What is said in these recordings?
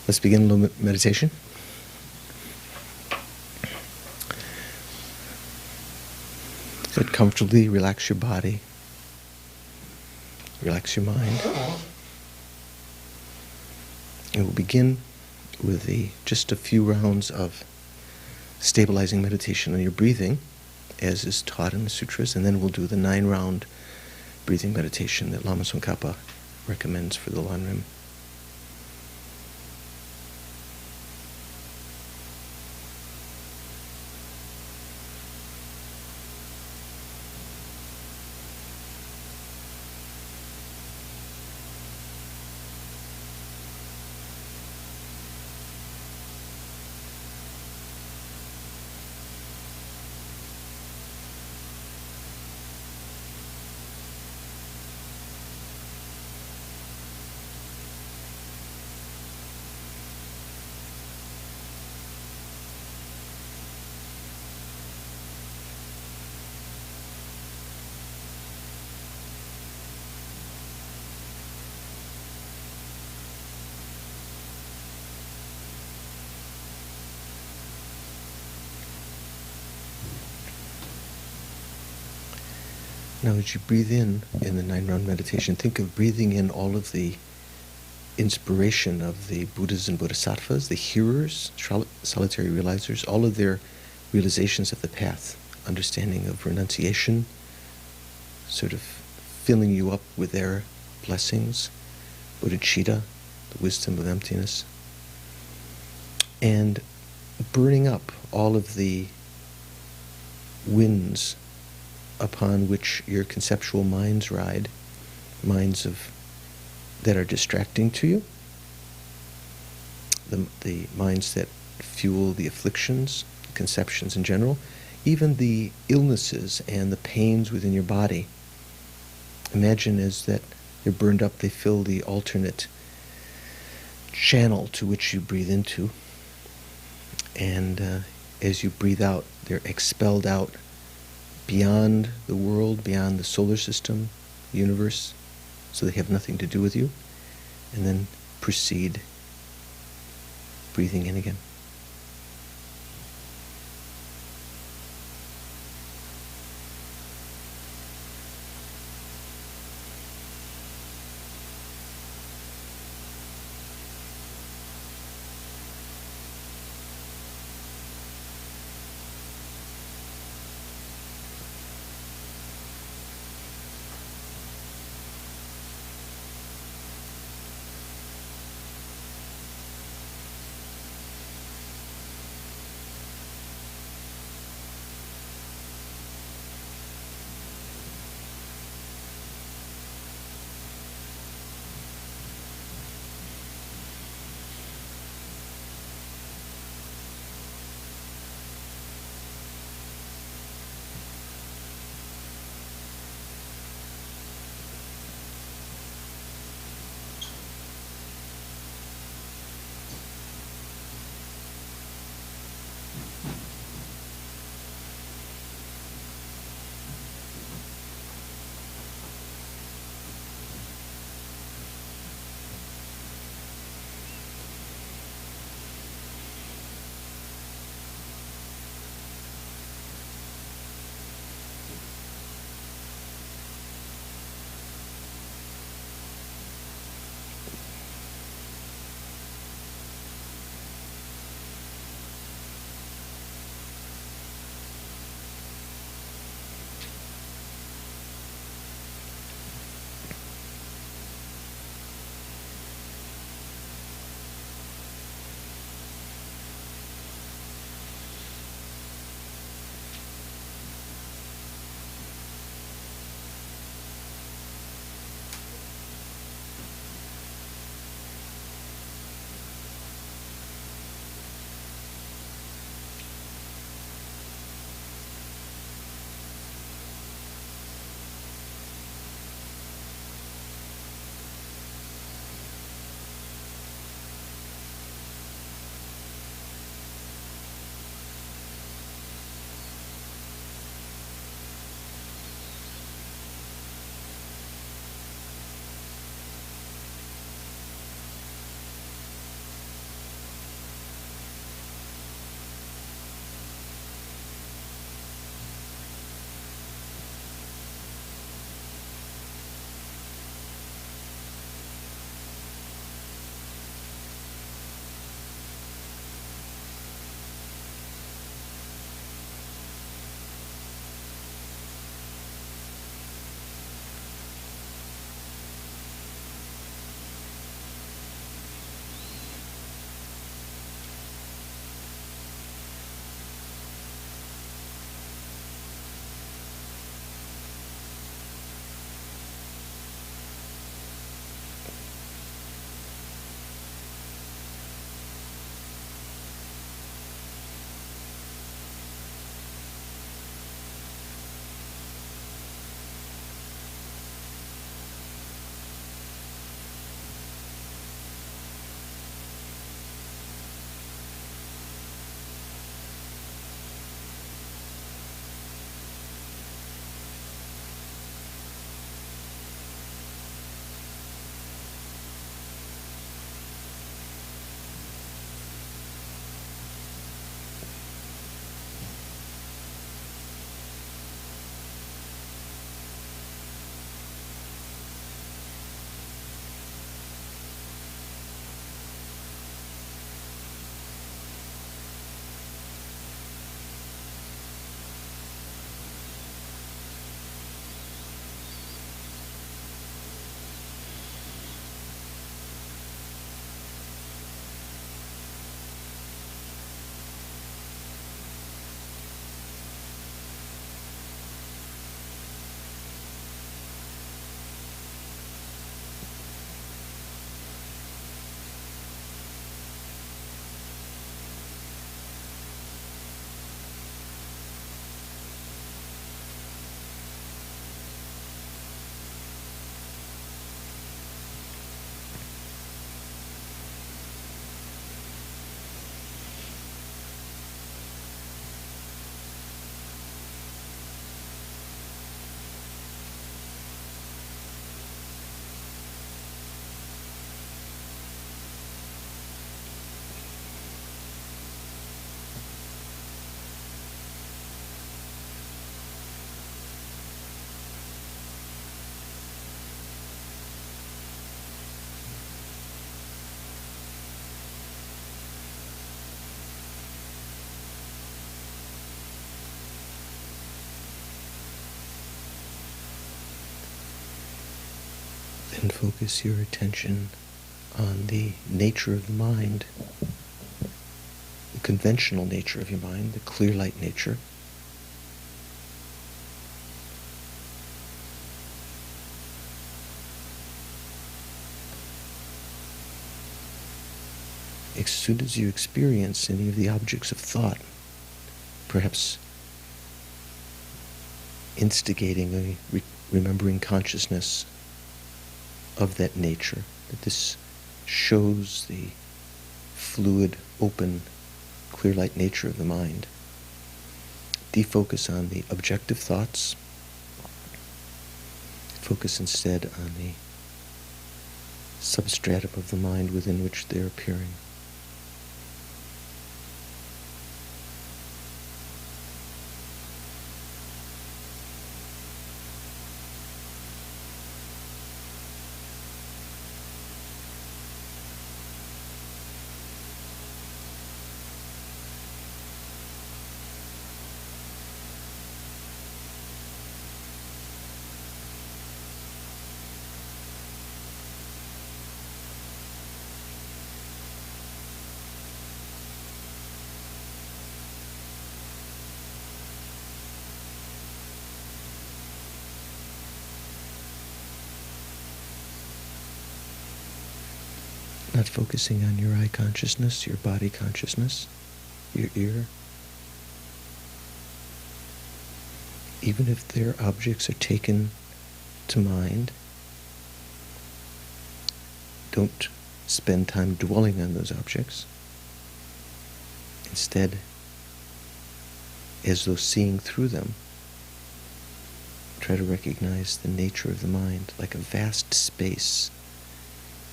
Let's begin a little meditation. Sit comfortably, relax your body, relax your mind. And we'll begin with just a few rounds of stabilizing meditation on your breathing, as is taught in the sutras, and then we'll do the 9-round breathing meditation that Lama Khapa recommends for the Lam Rim. Now, as you breathe in the 9-round meditation, think of breathing in all of the inspiration of the Buddhas and Bodhisattvas, the hearers, solitary realizers, all of their realizations of the path, understanding of renunciation, sort of filling you up with their blessings, bodhicitta, the wisdom of emptiness, and burning up all of the winds upon which your conceptual minds ride, minds that are distracting to you, the minds that fuel the afflictions, conceptions in general, even the illnesses and the pains within your body. Imagine as that they're burned up, they fill the alternate channel to which you breathe into, and as you breathe out, they're expelled out beyond the world, beyond the solar system, universe, so they have nothing to do with you, and then proceed breathing in again. And focus your attention on the nature of the mind, the conventional nature of your mind, the clear light nature. As soon as you experience any of the objects of thought, perhaps instigating a remembering consciousness of that nature, that this shows the fluid, open, clear light nature of the mind. Defocus on the objective thoughts. Focus instead on the substratum of the mind within which they're appearing. Not focusing on your eye consciousness, your body consciousness, your ear. Even if their objects are taken to mind, don't spend time dwelling on those objects. Instead, as though seeing through them, try to recognize the nature of the mind like a vast space.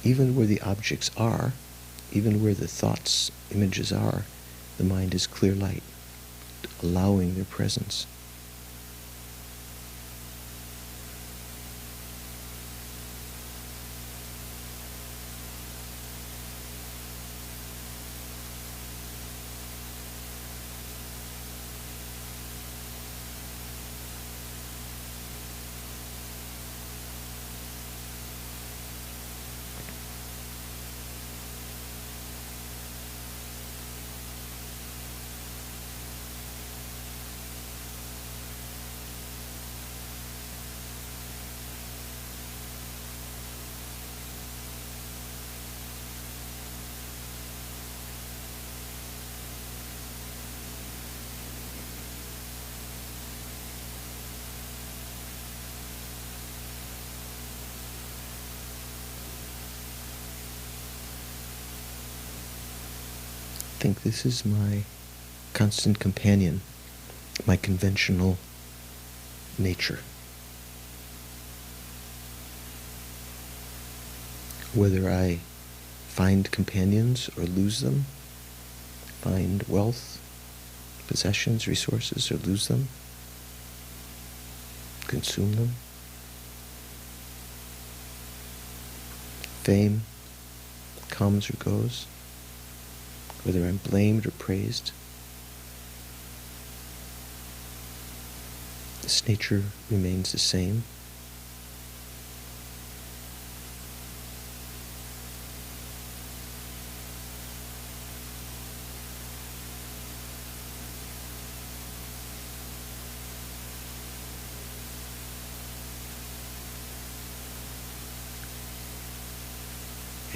Even where the objects are, even where the thoughts, images are, the mind is clear light, allowing their presence. Think this is my constant companion, my conventional nature. Whether I find companions or lose them, find wealth, possessions, resources, or lose them, consume them, fame comes or goes, whether I'm blamed or praised, this nature remains the same.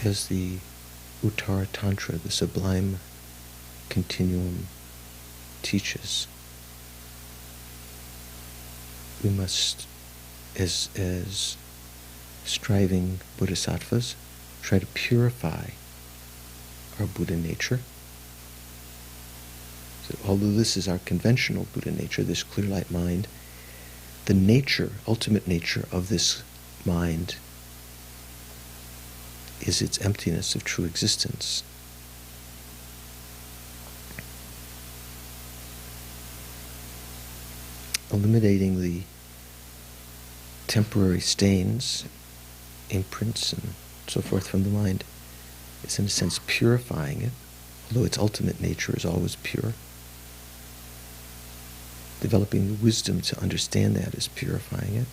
As the Uttara Tantra, the sublime continuum, teaches, we must, as striving bodhisattvas, try to purify our Buddha nature. So although this is our conventional Buddha nature, this clear light mind, the nature, ultimate nature of this mind is its emptiness of true existence. Eliminating the temporary stains, imprints, and so forth from the mind is in a sense purifying it, although its ultimate nature is always pure. Developing the wisdom to understand that is purifying it.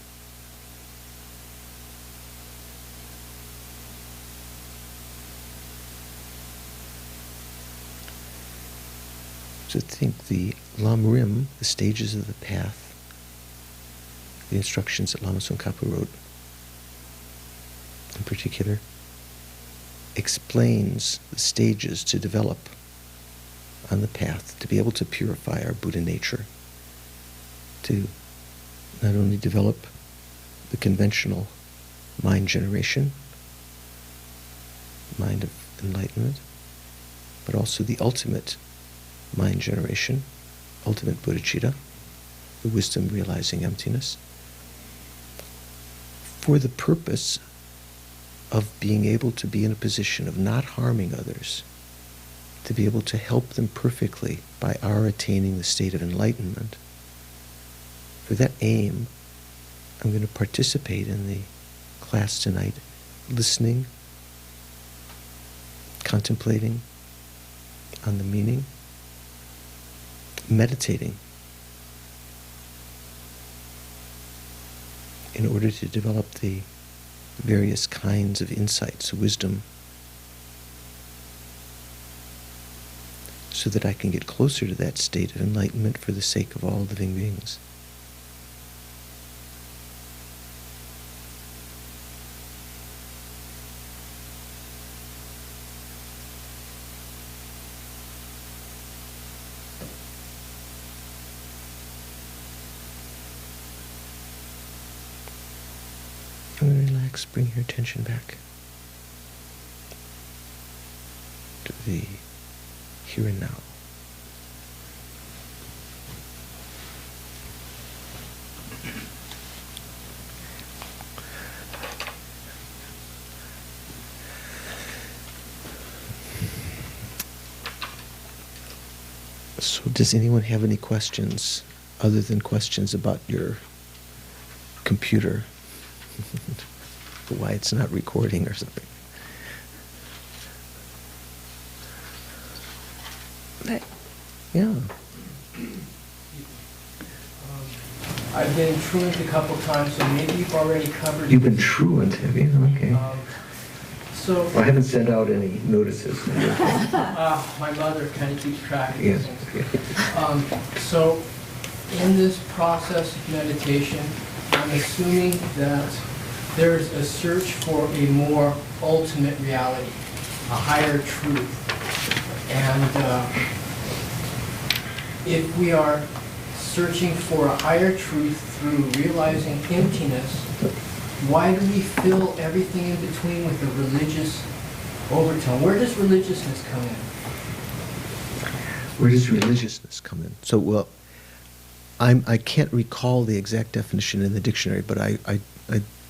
So think the Lam Rim, the stages of the path, the instructions that Lama Tsongkhapa wrote in particular, explains the stages to develop on the path, to be able to purify our Buddha nature, to not only develop the conventional mind generation, mind of enlightenment, but also the ultimate mind generation, ultimate bodhicitta, the wisdom realizing emptiness, for the purpose of being able to be in a position of not harming others, to be able to help them perfectly by our attaining the state of enlightenment. For that aim, I'm going to participate in the class tonight, listening, contemplating on the meaning, meditating, in order to develop the various kinds of insights, wisdom, so that I can get closer to that state of enlightenment for the sake of all living beings. Relax, bring your attention back to the here and now. So does anyone have any questions other than questions about your computer? Why it's not recording or something? Yeah. I've been truant a couple times, so maybe you've already covered. You've been truant, have you? Okay. So I haven't sent out any notices. my mother kind of keeps track of Yes. things. So in this process of meditation, I'm assuming that there's a search for a more ultimate reality, a higher truth. And if we are searching for a higher truth through realizing emptiness, why do we fill everything in between with a religious overtone? Where does religiousness come in? Where does religiousness come in? So, well, I can't recall the exact definition in the dictionary, but I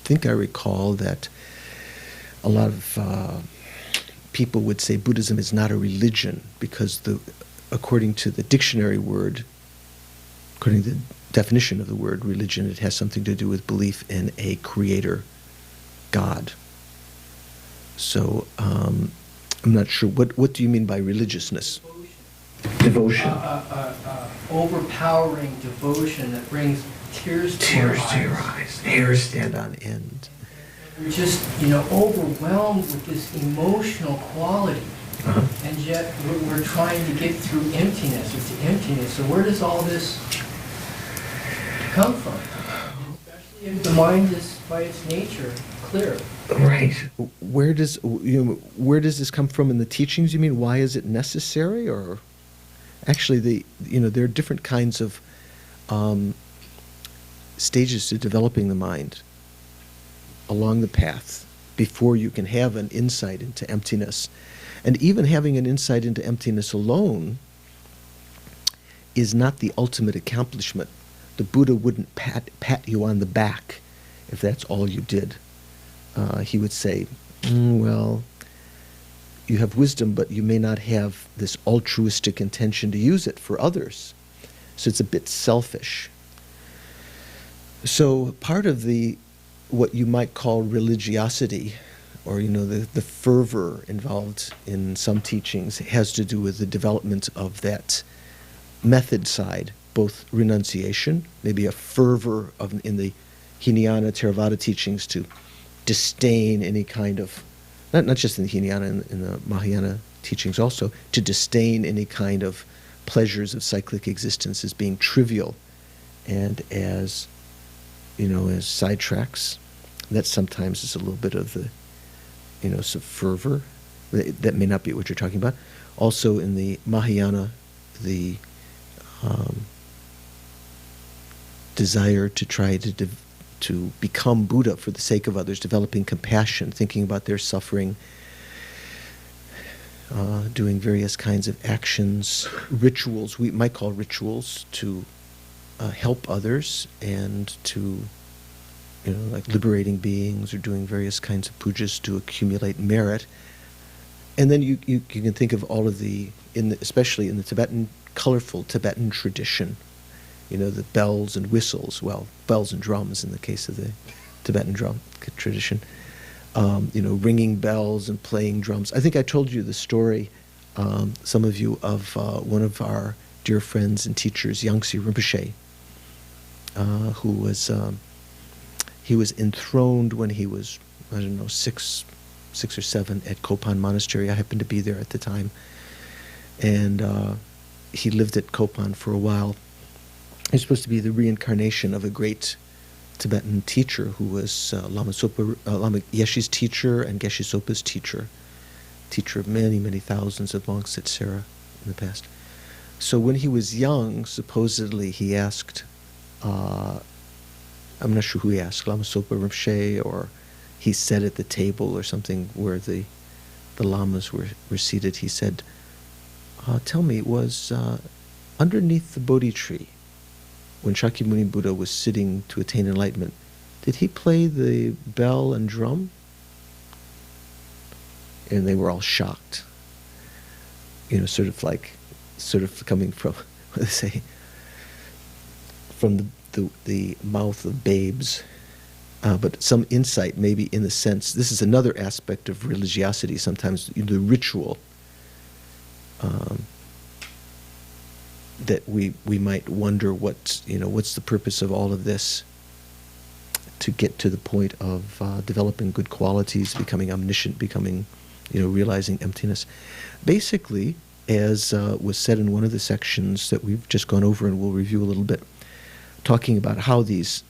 think I recall that a lot of people would say Buddhism is not a religion because according to the dictionary word, according to the definition of the word religion, it has something to do with belief in a creator, God. So I'm not sure. What do you mean by religiousness? Devotion. Overpowering devotion that brings tears to your eyes. Hairs stand on end. We're just, overwhelmed with this emotional quality. Uh-huh. And yet we're trying to get through emptiness. It's emptiness. So where does all this come from? Especially if the mind is, by its nature, clear. Right. Where does this come from in the teachings? You mean why is it necessary? Or actually, there are different kinds of stages to developing the mind along the path before you can have an insight into emptiness. And even having an insight into emptiness alone is not the ultimate accomplishment. The Buddha wouldn't pat you on the back if that's all you did. He would say, well, you have wisdom, but you may not have this altruistic intention to use it for others. So it's a bit selfish. So part of what you might call religiosity, or the fervor involved in some teachings, has to do with the development of that method side, both renunciation, maybe a fervor in the Hinayana Theravada teachings to disdain any kind of, not just in the Hinayana, in the Mahayana teachings also, to disdain any kind of pleasures of cyclic existence as being trivial and as, as sidetracks. That sometimes is a little bit of the, some fervor. That may not be what you're talking about. Also in the Mahayana, the desire to try to become Buddha for the sake of others, developing compassion, thinking about their suffering, doing various kinds of actions, rituals, we might call rituals, to help others and to, like liberating beings or doing various kinds of pujas to accumulate merit. And then you can think of all of especially in the Tibetan, colorful Tibetan tradition, the bells and whistles, bells and drums in the case of the Tibetan drum tradition, ringing bells and playing drums. I think I told you the story, some of you, of one of our dear friends and teachers, Yangtze Rinpoche, who was, he was enthroned when he was, I don't know, six or seven at Kopan Monastery. I happened to be there at the time. And he lived at Kopan for a while. He's supposed to be the reincarnation of a great Tibetan teacher who was Lama Yeshe's teacher and Geshe Sopa's teacher of many, many thousands of monks at Sera in the past. So when he was young, supposedly he asked, I'm not sure who he asked, Lama Sopa Rinpoche, or he said at the table or something where the lamas were seated, he said, tell me, was underneath the Bodhi tree, when Shakyamuni Buddha was sitting to attain enlightenment, did he play the bell and drum? And they were all shocked. Sort of coming from, what do they say, from the mouth of babes. But some insight maybe in the sense, this is another aspect of religiosity, sometimes the ritual, that we might wonder what's the purpose of all of this, to get to the point of developing good qualities, becoming omniscient, realizing emptiness. Basically, as was said in one of the sections that we've just gone over and we'll review a little bit, talking about how these,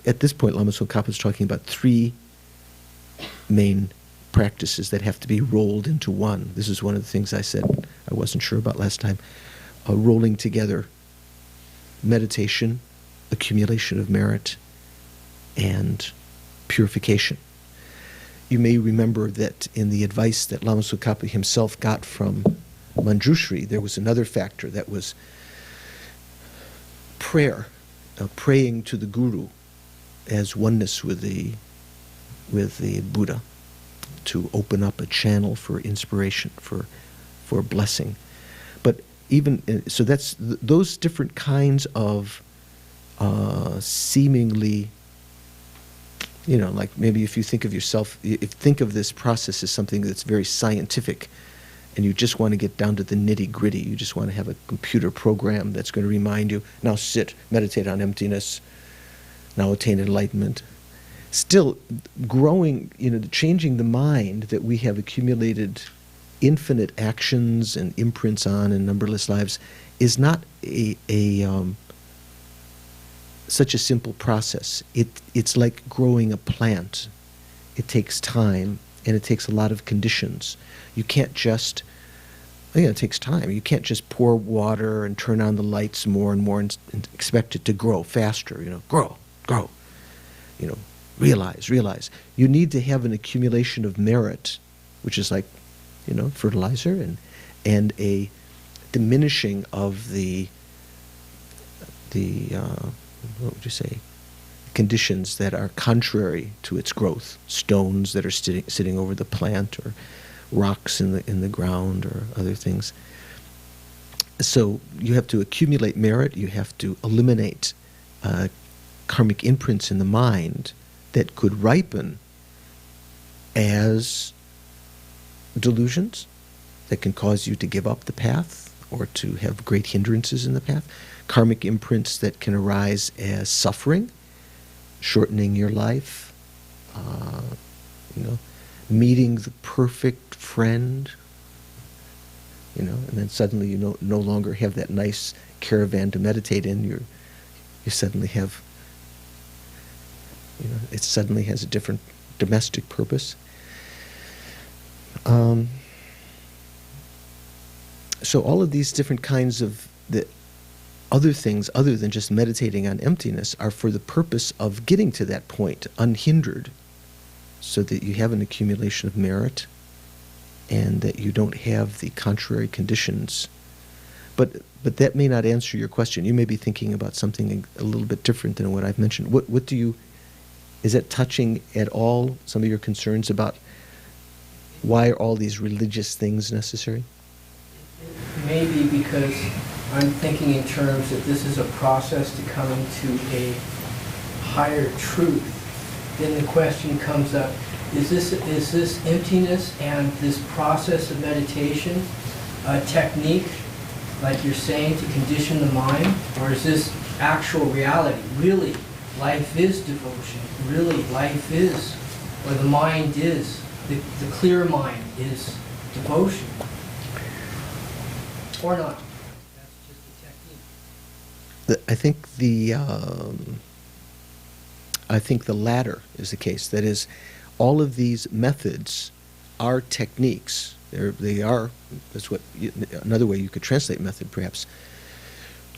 at this point, Lama Tsongkhapa is talking about three main practices that have to be rolled into one. This is one of the things I said I wasn't sure about last time. Rolling together meditation, accumulation of merit, and purification. You may remember that in the advice that Lama Tsongkhapa himself got from Manjushri, there was another factor that was prayer, praying to the Guru as oneness with the Buddha, to open up a channel for inspiration, for blessing. But even so, that's those different kinds of seemingly, like maybe if you think of yourself, think of this process as something that's very scientific, and you just want to get down to the nitty-gritty. You just want to have a computer program that's going to remind you, now sit, meditate on emptiness, now attain enlightenment. Still, growing, changing the mind that we have accumulated infinite actions and imprints on in numberless lives is not such a simple process. It's like growing a plant. It takes time, and it takes a lot of conditions. You can't just, it takes time. You can't just pour water and turn on the lights more and more and expect it to grow faster, grow, realize. You need to have an accumulation of merit, which is like, fertilizer, and a diminishing of the what would you say, conditions that are contrary to its growth, stones that are sitting over the plant, or rocks in the ground, or other things. So you have to accumulate merit. You have to eliminate karmic imprints in the mind that could ripen as delusions, that can cause you to give up the path or to have great hindrances in the path. Karmic imprints that can arise as suffering, shortening your life, meeting the perfect friend, and then suddenly you no longer have that nice caravan to meditate in. You suddenly have, it suddenly has a different domestic purpose. So all of these different kinds of the other things other than just meditating on emptiness are for the purpose of getting to that point unhindered, so that you have an accumulation of merit and that you don't have the contrary conditions. But that may not answer your question. You may be thinking about something a little bit different than what I've mentioned. What do you, is that touching at all some of your concerns about why are all these religious things necessary? Maybe because I'm thinking in terms that this is a process to coming to a higher truth. Then the question comes up, is this emptiness and this process of meditation a technique, like you're saying, to condition the mind? Or is this actual reality? Really, life is devotion. Really, life is, or the mind is, the clear mind is devotion. Or not. That's just a technique. I think the latter is the case. That is, all of these methods are techniques. They are, that's what, another way you could translate method perhaps,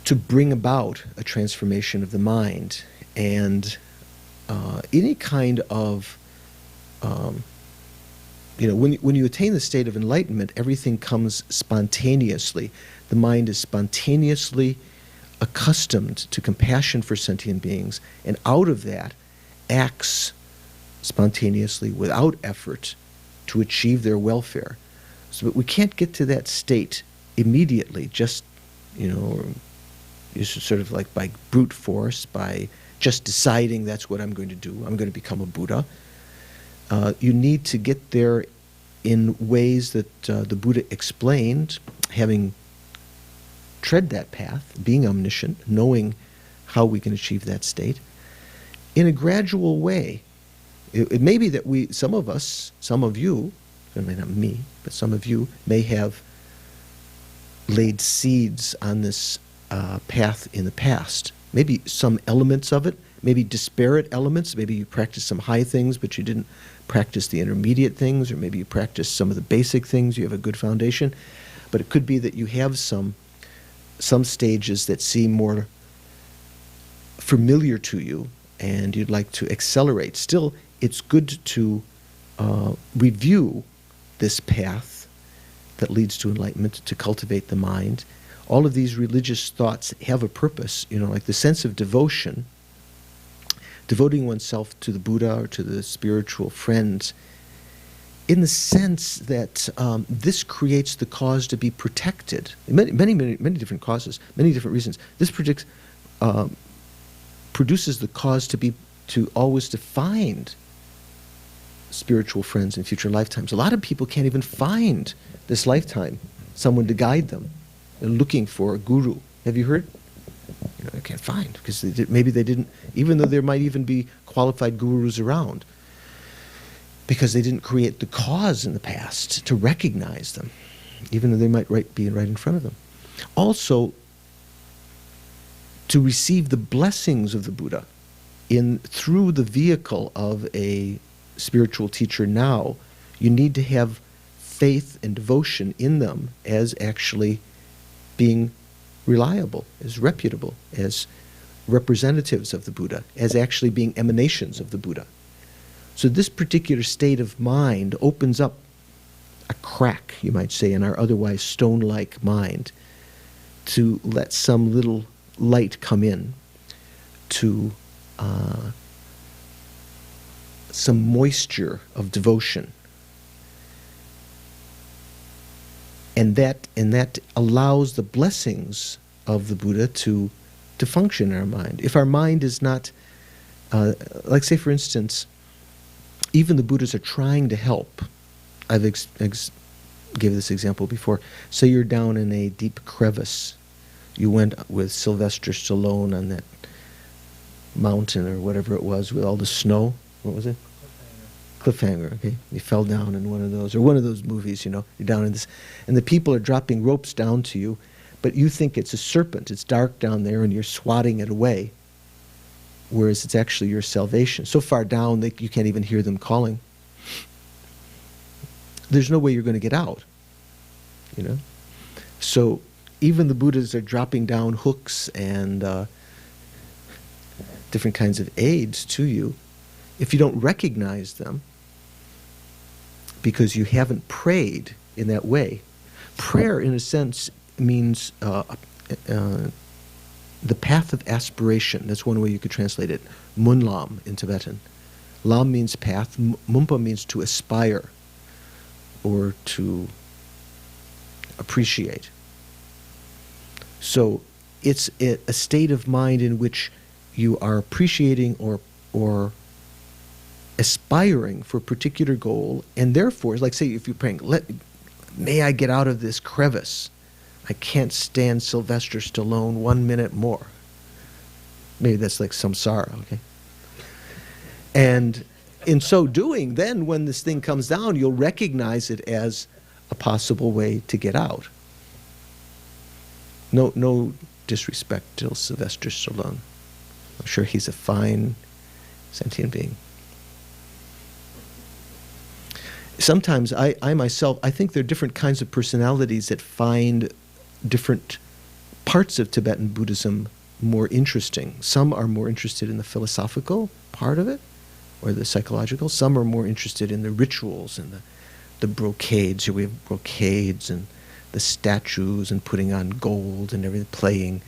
to bring about a transformation of the mind. And any kind of, when you attain the state of enlightenment, everything comes spontaneously. The mind is spontaneously accustomed to compassion for sentient beings, and out of that acts spontaneously without effort to achieve their welfare. So, but we can't get to that state immediately, just, sort of like by brute force, by just deciding that's what I'm going to do. I'm going to become a Buddha. You need to get there in ways that the Buddha explained, having tread that path, being omniscient, knowing how we can achieve that state, in a gradual way. It may be that some of us, some of you, certainly not me, but some of you may have laid seeds on this path in the past. Maybe some elements of it, maybe disparate elements. Maybe you practiced some high things, but you didn't practice the intermediate things, or maybe you practiced some of the basic things. You have a good foundation. But it could be that you have some stages that seem more familiar to you, and you'd like to accelerate. Still, it's good to review this path that leads to enlightenment, to cultivate the mind. All of these religious thoughts have a purpose, like the sense of devotion, devoting oneself to the Buddha or to the spiritual friends, in the sense that this creates the cause to be protected. Many different causes, many different reasons. This produces the cause to always to find spiritual friends in future lifetimes. A lot of people can't even find this lifetime someone to guide them. They're looking for a guru. Have you heard? They can't find, because maybe they didn't, even though there might even be qualified gurus around, because they didn't create the cause in the past to recognize them, even though they might be right in front of them. Also, to receive the blessings of the Buddha through the vehicle of a spiritual teacher now, you need to have faith and devotion in them as actually being reliable, as reputable, as representatives of the Buddha, as actually being emanations of the Buddha. So this particular state of mind opens up a crack, you might say, in our otherwise stone-like mind, to let some little light come in, to some moisture of devotion. And that allows the blessings of the Buddha to function in our mind. If our mind is not, like say for instance, even the Buddhas are trying to help. I've gave this example before. Say you're down in a deep crevice. You went with Sylvester Stallone on that mountain or whatever it was with all the snow. What was it? cliffhanger, okay? You fell down in one of those, or one of those movies, you know, you're down in this, and the people are dropping ropes down to you, but you think it's a serpent, it's dark down there, and you're swatting it away, whereas it's actually your salvation. So far down that you can't even hear them calling. There's no way you're going to get out, you know? So even the Buddhas are dropping down hooks and different kinds of aids to you. If you don't recognize them, because you haven't prayed in that way. Prayer, in a sense, means the path of aspiration. That's one way you could translate it. Mun Lam in Tibetan. Lam means path. Mumpa means to aspire or to appreciate. So it's a state of mind in which you are appreciating or aspiring for a particular goal, and therefore, like say if you're praying, may I get out of this crevice. I can't stand Sylvester Stallone 1 minute more. Maybe that's like samsara, okay? And in so doing, then when this thing comes down, you'll recognize it as a possible way to get out. No disrespect to Sylvester Stallone. I'm sure he's a fine sentient being. Sometimes I myself, I think there are different kinds of personalities that find different parts of Tibetan Buddhism more interesting. Some are more interested in the philosophical part of it, or the psychological. Some are more interested in the rituals and the brocades. Here we have brocades and the statues and putting on gold and everything, playing,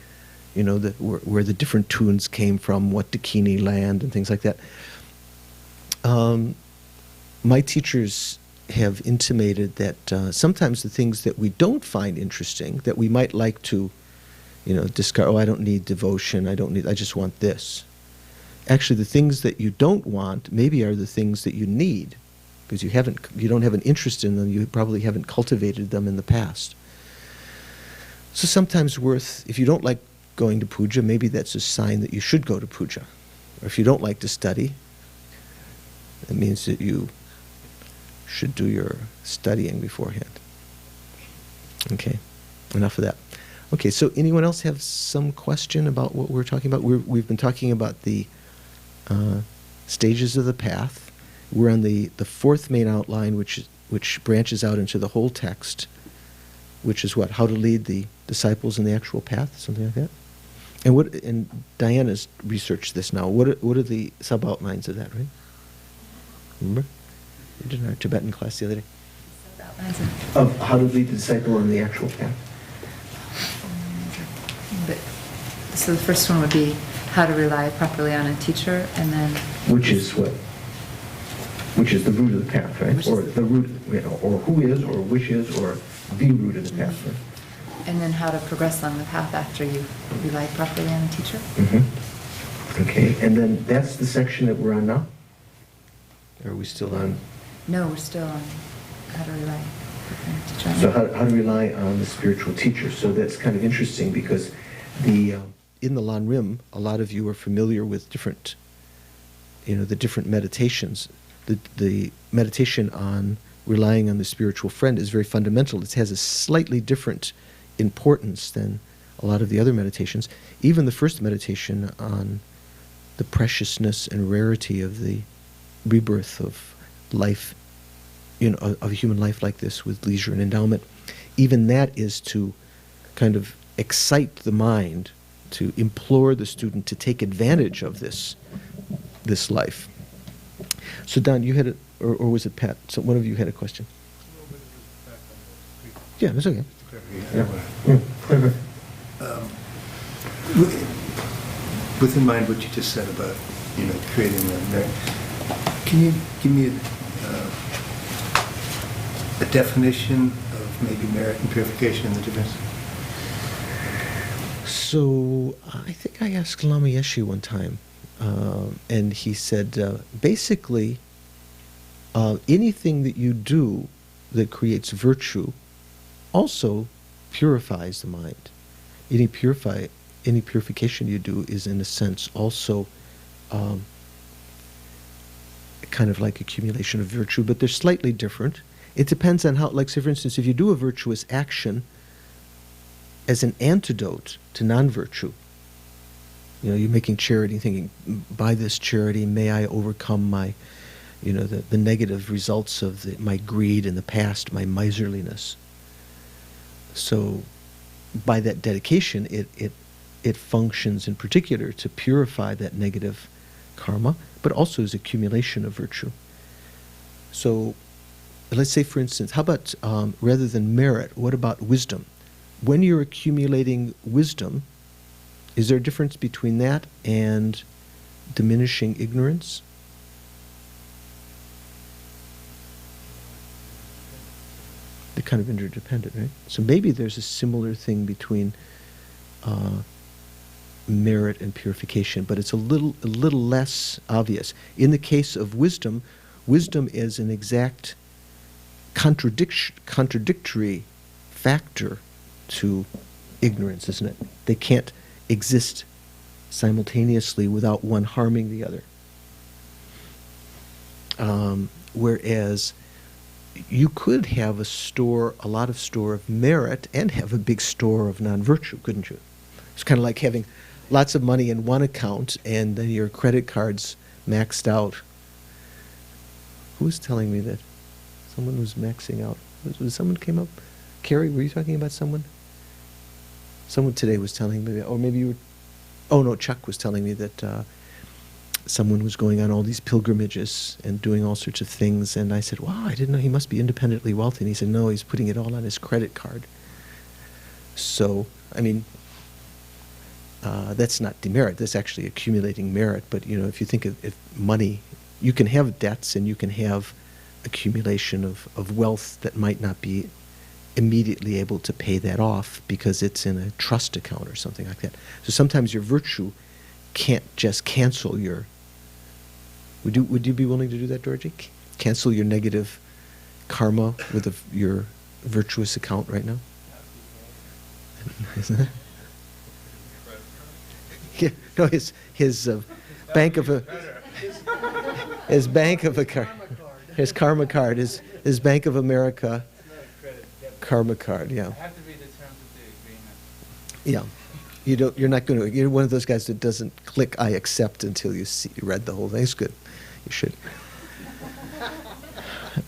you know, where the different tunes came from, what Dakini land and things like that. My teachers have intimated that sometimes the things that we don't find interesting, that we might like to, you know, discard, I don't need devotion, I just want this. Actually, the things that you don't want maybe are the things that you need, because you don't have an interest in them, you probably haven't cultivated them in the past. So sometimes if you don't like going to puja, maybe that's a sign that you should go to puja. Or if you don't like to study, it means that you should do your studying beforehand. Okay, enough of that. Okay, so anyone else have some question about what we're talking about? We've been talking about the stages of the path. We're on the fourth main outline, which branches out into the whole text, which is what? How to lead the disciples in the actual path, something like that. And Diana's researched this now. What are the sub-outlines of that, right? Remember? We did in our Tibetan class the other day. Of how to lead the disciple in the actual path. So the first one would be how to rely properly on a teacher, and then... Which is what? Which is the root of the path, right? Or the root, you know, or who is, or which is, or the root of the path, right? And then how to progress along the path after you rely properly on a teacher. Mm-hmm. Okay, and then that's the section that we're on now? Or are we still on? No, we're still on how to rely on a teacher. So how to rely on the spiritual teacher. So that's kind of interesting because in the Lam Rim, a lot of you are familiar with different, the different meditations. The meditation on relying on the spiritual friend is very fundamental. It has a slightly different importance than a lot of the other meditations. Even the first meditation on the preciousness and rarity of the rebirth of life, of a human life like this with leisure and endowment, even that is to kind of excite the mind, to implore the student to take advantage of this life. So Don, you had or was it Pat? So one of you had a question. Yeah, that's okay. With in mind what you just said about, creating the merit, can you give me a definition of maybe merit and purification and the difference? So I think I asked Lama Yeshe one time, and he said, basically, anything that you do that creates virtue also purifies the mind. Any purification you do is, in a sense, also kind of like accumulation of virtue, but they're slightly different. It depends on how, like, say, for instance, if you do a virtuous action as an antidote to non-virtue, you know, you're making charity, thinking, by this charity, may I overcome my, you know, the negative results of my greed in the past, my miserliness. So by that dedication, it functions in particular to purify that negative karma, but also as accumulation of virtue. So let's say, for instance, how about rather than merit, what about wisdom? When you're accumulating wisdom, is there a difference between that and diminishing ignorance? They're kind of interdependent, right? So maybe there's a similar thing between merit and purification, but it's a little less obvious. In the case of wisdom, wisdom is an exact contradictory factor to ignorance, isn't it? They can't exist simultaneously without one harming the other. Whereas you could have a lot of store of merit and have a big store of non-virtue, couldn't you? It's kind of like having lots of money in one account and then your credit card's maxed out. Who was telling me that? Someone was maxing out. Was someone came up? Carrie, were you talking about someone? Someone today was telling me, or maybe you were, oh no, Chuck was telling me that someone was going on all these pilgrimages and doing all sorts of things, and I said, wow, I didn't know he must be independently wealthy. And he said, no, he's putting it all on his credit card. So, I mean, that's not demerit, that's actually accumulating merit. But, you know, if you think of money, you can have debts and you can have accumulation of wealth that might not be immediately able to pay that off because it's in a trust account or something like that. So sometimes your virtue can't just cancel your... Would you be willing to do that, Dorji? Cancel your negative karma with your virtuous account right now? Isn't it? Yeah, no, his bank of a... His Bank of a card, his karma card, his Bank of America karma card. Yeah. Have to be the terms of the agreement. Yeah, you're not going to. You're one of those guys that doesn't click "I accept" until you read the whole thing. It's good. You should.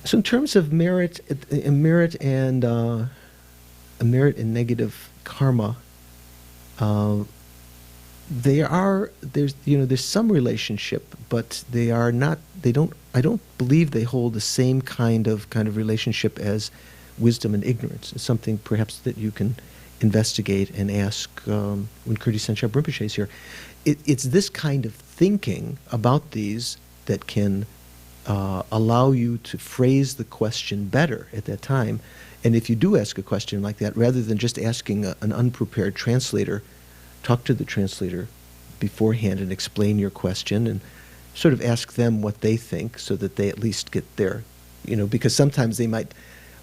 So in terms of merit and negative karma, there's some relationship, but they are not. I don't believe they hold the same kind of relationship as wisdom and ignorance. It's something perhaps that you can investigate and ask when Kirti Sanchab Rinpoche is here. It's this kind of thinking about these that can allow you to phrase the question better at that time. And if you do ask a question like that, rather than just asking an unprepared translator, talk to the translator beforehand and explain your question and sort of ask them what they think so that they at least get their, because sometimes they might,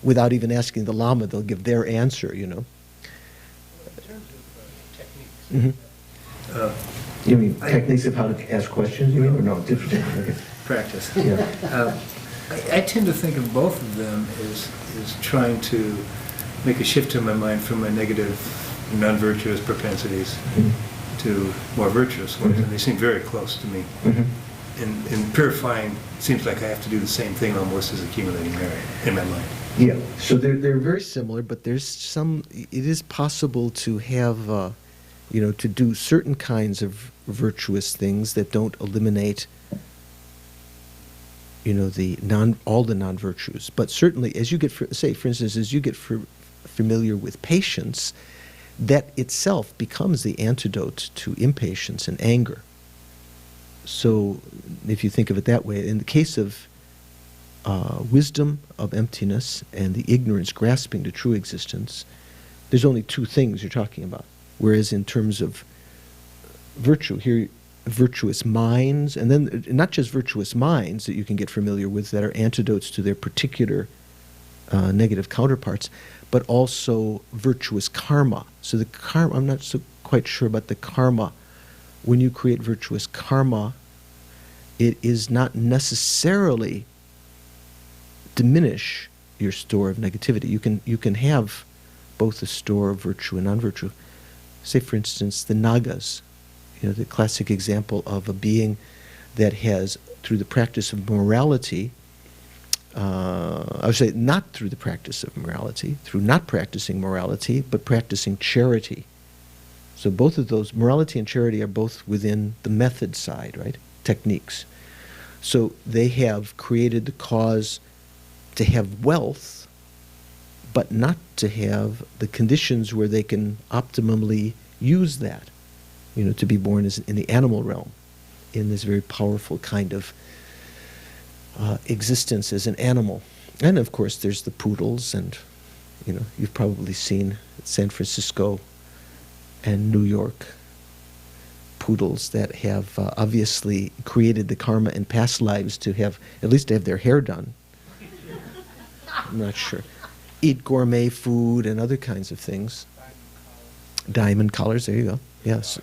without even asking the Lama, they'll give their answer, In terms of techniques. Mm-hmm. You mean techniques of how to ask questions, you mean, or no? Different. Practice. Yeah. I tend to think of both of them as trying to make a shift in my mind from my negative, non-virtuous propensities to more virtuous ones, and they seem very close to me. In purifying, it seems like I have to do the same thing almost as accumulating merit in my mind. Yeah, so they're very similar, but there's some, it is possible to have, to do certain kinds of virtuous things that don't eliminate, all the non-virtues. But certainly, as you get, for instance, as you get familiar with patience, that itself becomes the antidote to impatience and anger. So, if you think of it that way, in the case of wisdom of emptiness and the ignorance grasping to true existence, there's only two things you're talking about. Whereas in terms of virtue, here, virtuous minds, and then not just virtuous minds that you can get familiar with that are antidotes to their particular negative counterparts, but also virtuous karma. So the karma, I'm not so quite sure about the karma. When you create virtuous karma, it is not necessarily diminish your store of negativity. You can have both a store of virtue and non-virtue. Say, for instance, the Nagas, the classic example of a being that has, through the practice of morality, I would say not through the practice of morality, through not practicing morality, but practicing charity. So both of those, morality and charity, are both within the method side, right? Techniques. So they have created the cause to have wealth, but not to have the conditions where they can optimally use that, to be born in the animal realm, in this very powerful kind of existence as an animal. And of course there's the poodles, and you've probably seen San Francisco and New York poodles that have obviously created the karma in past lives to have, at least to have their hair done. I'm not sure. Eat gourmet food and other kinds of things. Diamond collars, there you go. Yes.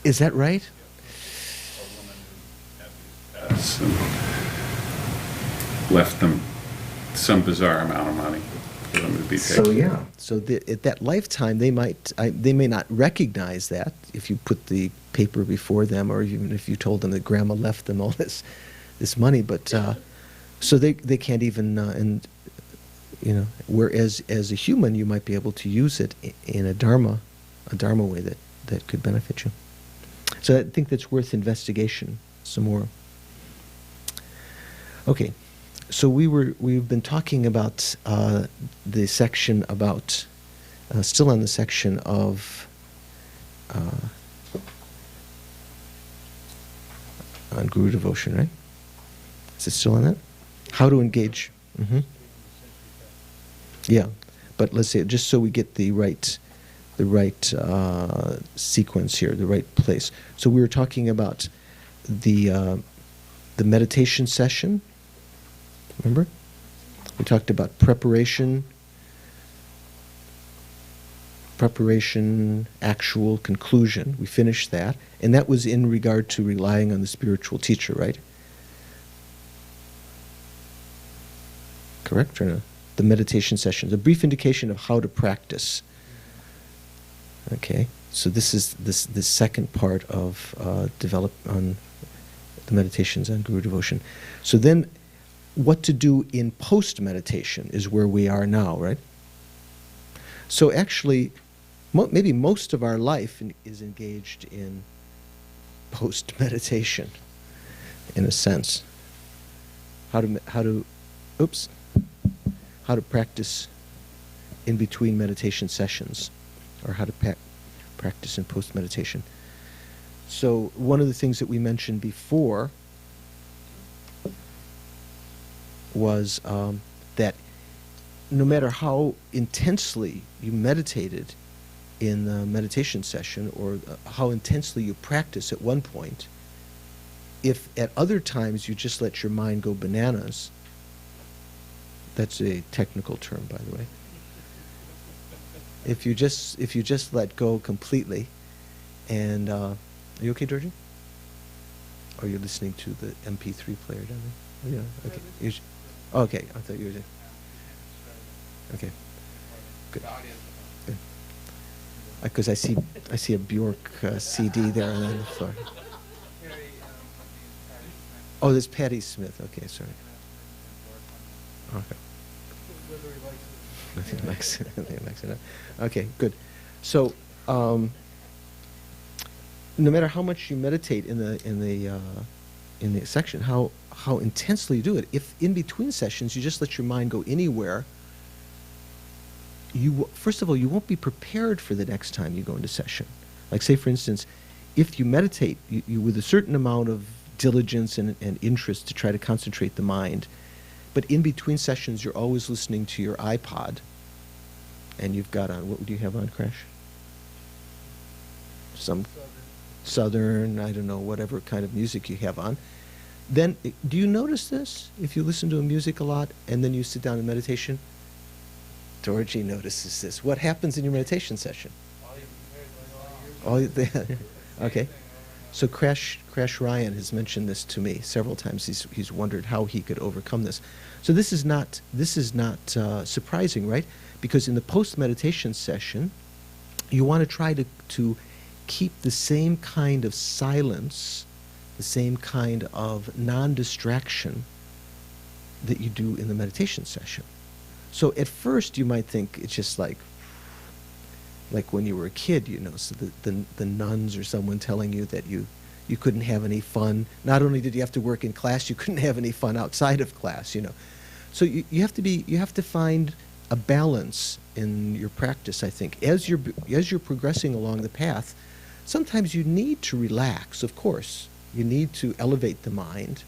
Is that right? Left them some bizarre amount of money for them to be paid. So yeah, so at that lifetime they may not recognize that if you put the paper before them, or even if you told them that grandma left them all this money, but so they can't even and whereas as a human you might be able to use it in a dharma way that could benefit you. So I think that's worth investigation some more. Okay, so we've been talking about the section about still on the section of on Guru devotion, right? Is it still on that? How to engage? Mm-hmm. Yeah, but let's say just so we get the right sequence here, the right place. So we were talking about the meditation session. Remember? We talked about preparation, actual, conclusion. We finished that. And that was in regard to relying on the spiritual teacher, right? Correct? Or no? The meditation session. A brief indication of how to practice. Okay, so this is this second part of develop on the meditations on Guru devotion. So then, what to do in post meditation is where we are now, right? So actually, maybe most of our life is engaged in post meditation, in a sense. How to practice in between meditation sessions, or how to practice in post-meditation. So one of the things that we mentioned before was that no matter how intensely you meditated in the meditation session, or how intensely you practice at one point, if at other times you just let your mind go bananas, that's a technical term, by the way. If you just let go completely, and are you okay, Georgie? Or are you listening to the MP3 player down there? Yeah. Okay. Okay. I thought you were. Okay. Good. Good. Because I see a Bjork CD there on the floor. Oh, there's Patti Smith. Okay, sorry. Okay. Nothing likes it. Okay, good. So, no matter how much you meditate in the section, how intensely you do it, if in between sessions you just let your mind go anywhere, first of all, you won't be prepared for the next time you go into session. Like, say, for instance, if you meditate you with a certain amount of diligence and interest to try to concentrate the mind, but in between sessions you're always listening to your iPod, and you've got on, what would you have on, Crash? Some Southern, I don't know, whatever kind of music you have on. Then, do you notice this? If you listen to music a lot and then you sit down in meditation, Georgie notices this. What happens in your meditation session? Okay. So Crash Ryan has mentioned this to me several times. He's wondered how he could overcome this. So this is not surprising, right? Because in the post meditation session, you want to try to keep the same kind of silence, the same kind of non-distraction that you do in the meditation session. So at first you might think it's just like when you were a kid, you know, so the nuns or someone telling you that you couldn't have any fun. Not only did you have to work in class, you couldn't have any fun outside of class, you know. So you have to find a balance in your practice, I think. As you're progressing along the path, sometimes you need to relax, of course. You need to elevate the mind,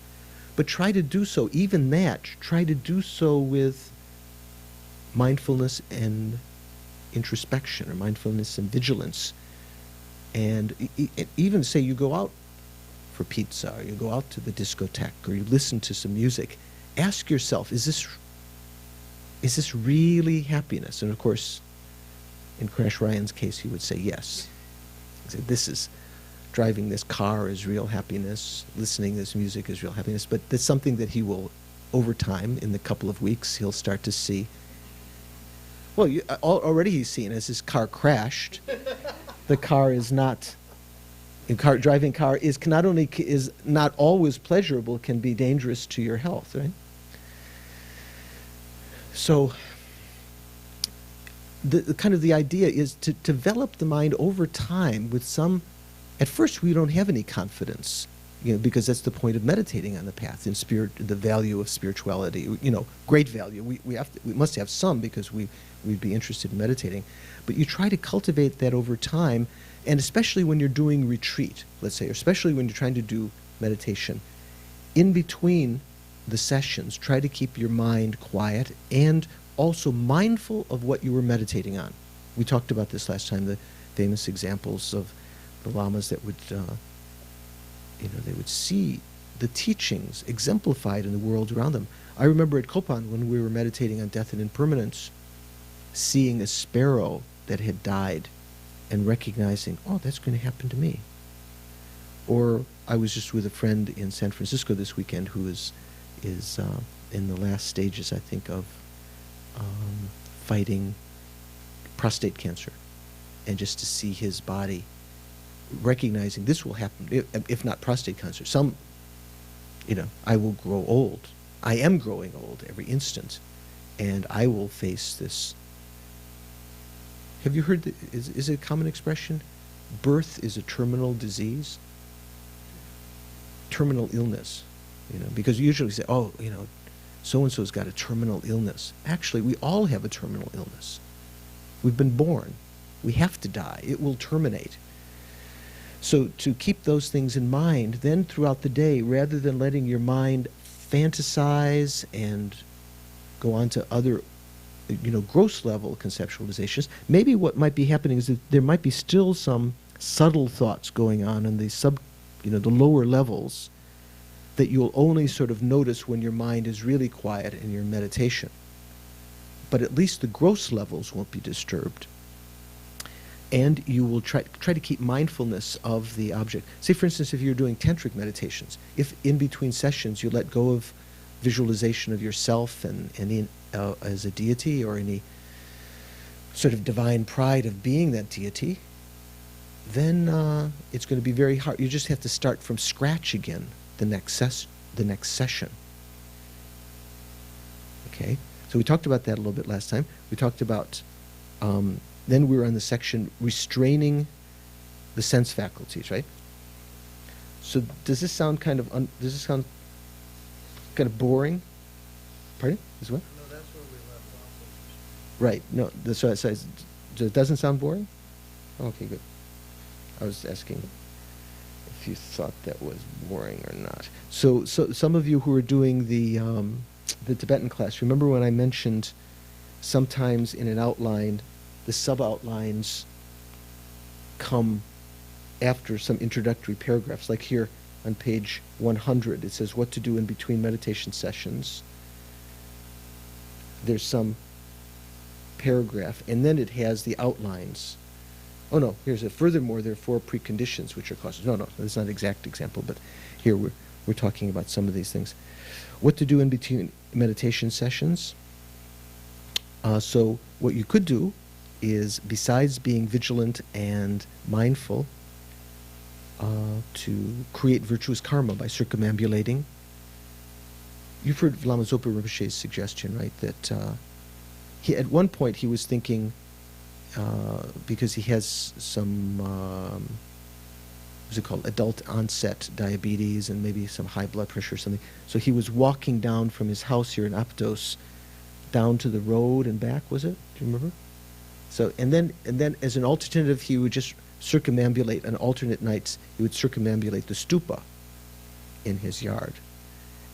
but try to do so, even that, try to do so with mindfulness and introspection, or mindfulness and vigilance. And even say you go out for pizza, or you go out to the discotheque, or you listen to some music, ask yourself, is this really happiness? And of course, in Crash Ryan's case, he would say yes. He said, this is, driving this car is real happiness, listening to this music is real happiness. But that's something that he will, over time, in the couple of weeks, he'll start to see. Well, already he's seen as his car crashed. The car is not. Driving car is not only is not always pleasurable, can be dangerous to your health, right? So, the kind of the idea is to develop the mind over time with some. At first, we don't have any confidence, you know, because that's the point of meditating on the path, in spirit, the value of spirituality, you know, great value. We must have some, because we'd be interested in meditating. But you try to cultivate that over time, and especially when you're doing retreat, let's say, or especially when you're trying to do meditation, in between the sessions, try to keep your mind quiet and also mindful of what you were meditating on. We talked about this last time, the famous examples of the lamas that would, they would see the teachings exemplified in the world around them. I remember at Kopan, when we were meditating on death and impermanence, seeing a sparrow that had died and recognizing, oh, that's going to happen to me. Or I was just with a friend in San Francisco this weekend who is in the last stages, I think, of fighting prostate cancer. And just to see his body recognizing this will happen, if not prostate cancer, I will grow old. I am growing old every instant, and I will face this. Have you heard, is it a common expression? Birth is a terminal disease, terminal illness, because you usually say, oh, so-and-so's got a terminal illness. Actually, we all have a terminal illness. We've been born. We have to die. It will terminate. So to keep those things in mind, then throughout the day, rather than letting your mind fantasize and go on to other, gross level conceptualizations, maybe what might be happening is that there might be still some subtle thoughts going on in the the lower levels that you'll only sort of notice when your mind is really quiet in your meditation. But at least the gross levels won't be disturbed. And you will try to keep mindfulness of the object. Say, for instance, if you're doing tantric meditations, if in between sessions you let go of visualization of yourself and any as a deity or any sort of divine pride of being that deity, then it's going to be very hard. You just have to start from scratch again the next session. Okay, so we talked about that a little bit last time. We talked about. Then we were on the section restraining the sense faculties, right? So does this sound kind of boring? Pardon? This what? No, that's where we left off. Right. No, that's what I said. It doesn't sound boring? Okay, good. I was asking if you thought that was boring or not. So some of you who are doing the Tibetan class, remember when I mentioned sometimes in an outline, the sub-outlines come after some introductory paragraphs. Like here on page 100, it says what to do in between meditation sessions. There's some paragraph, and then it has the outlines Oh no, here's a furthermore, there are 4 preconditions which are causes. No, that's not an exact example, but here we're talking about some of these things. What to do in between meditation sessions. So what you could do is, besides being vigilant and mindful, to create virtuous karma by circumambulating. You've heard of Lama Zopa Rinpoche's suggestion, right? That he, at one point he was thinking, because he has some, what's it called, adult onset diabetes and maybe some high blood pressure or something. So he was walking down from his house here in Aptos down to the road and back, was it? Do you remember? So, and then as an alternative, he would just circumambulate, on alternate nights, he would circumambulate the stupa in his yard.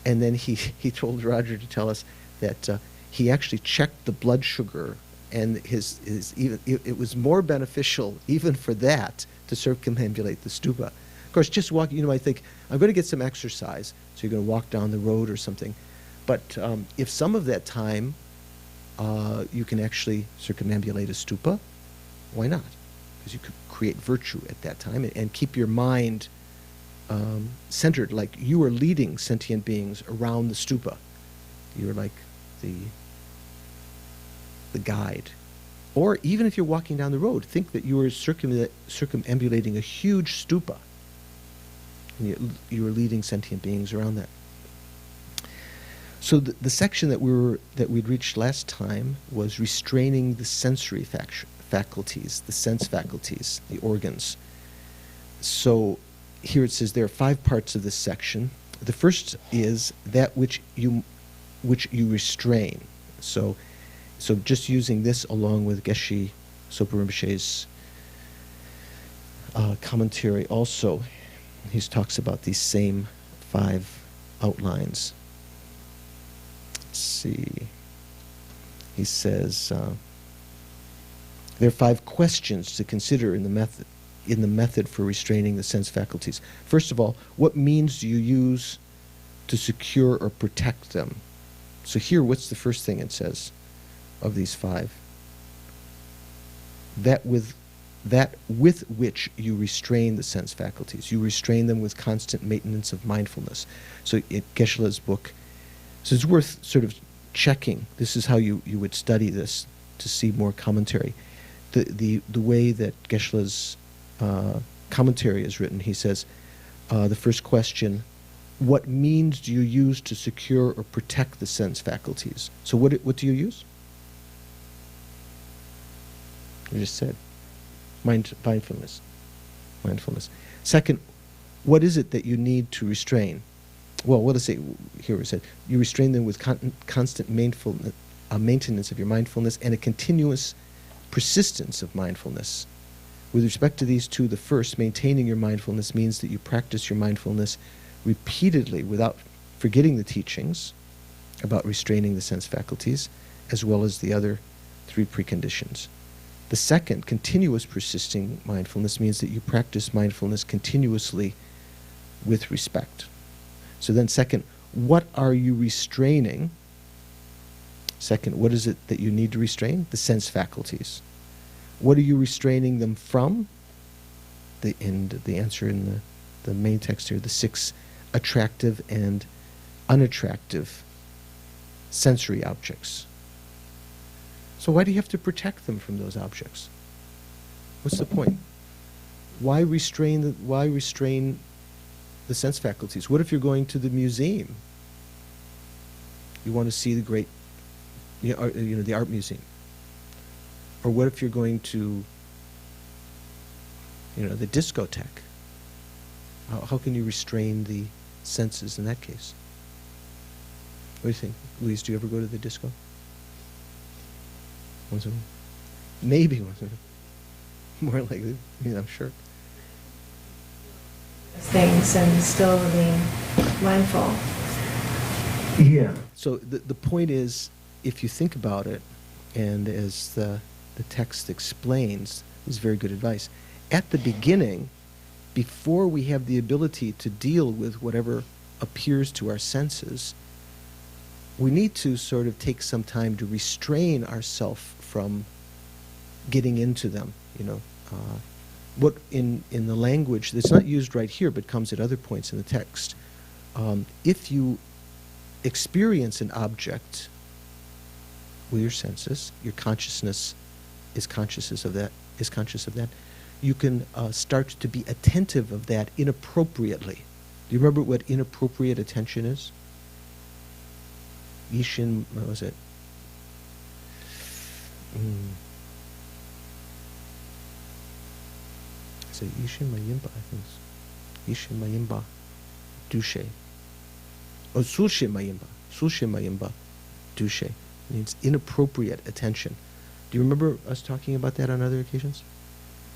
And then he told Roger to tell us that he actually checked the blood sugar, and it was more beneficial even for that to circumambulate the stupa. Of course, just walking, you know, I think, I'm going to get some exercise, so you're going to walk down the road or something. But if some of that time you can actually circumambulate a stupa, why not? Because you could create virtue at that time and keep your mind centered, like you are leading sentient beings around the stupa. You're like the guide. Or even if you're walking down the road, think that you are circumambulating a huge stupa, and you are leading sentient beings around that. So the section that we'd reached last time was restraining the sensory faculties, the sense faculties, the organs. So here it says there are 5 parts of this section. The first is that which you restrain. So just using this along with Geshe Sopa Rinpoche's commentary also, he talks about these same 5 outlines. Let's see. He says there are 5 questions to consider in the method for restraining the sense faculties. First of all, what means do you use to secure or protect them? So here, what's the first thing it says of these 5? That with which you restrain the sense faculties. You restrain them with constant maintenance of mindfulness. So in Geshe-la's book, so it's worth sort of checking. This is how you would study this to see more commentary. The way that Geshe-la's commentary is written, he says, the first question, what means do you use to secure or protect the sense faculties? So what do you use? I just said, mindfulness. Second, what is it that you need to restrain? Well, what does it say? Here it said, you restrain them with constant maintenance of your mindfulness and a continuous persistence of mindfulness. With respect to these 2, the first, maintaining your mindfulness, means that you practice your mindfulness repeatedly without forgetting the teachings about restraining the sense faculties, as well as the other 3 preconditions. The second, continuous persisting mindfulness, means that you practice mindfulness continuously with respect. So then second, what are you restraining? Second, what is it that you need to restrain? The sense faculties. What are you restraining them from? The answer in the main text here, the 6 attractive and unattractive sensory objects. So why do you have to protect them from those objects? What's the point? Why restrain the sense faculties? What if you're going to the museum? You want to see the great, the art museum. Or what if you're going to, the discotheque? How can you restrain the senses in that case? What do you think? Louise, do you ever go to the disco? Once a week? Maybe once a week. More likely, I'm sure. Things and still remain mindful. Yeah. So the point is, if you think about it, and as the text explains, is very good advice. At the beginning, before we have the ability to deal with whatever appears to our senses, we need to sort of take some time to restrain ourselves from getting into them, what in the language that's not used right here but comes at other points in the text, if you experience an object with your senses, your consciousness is conscious of that, you can start to be attentive of that inappropriately. Do you remember what inappropriate attention is? Yishin, what was it? Is it Yishin Mayimba? I think it's Yishin Mayimba Dushe. Oh, Sulshin Mayimba. Sulshin Mayimba Dushe. Means inappropriate attention. Do you remember us talking about that on other occasions?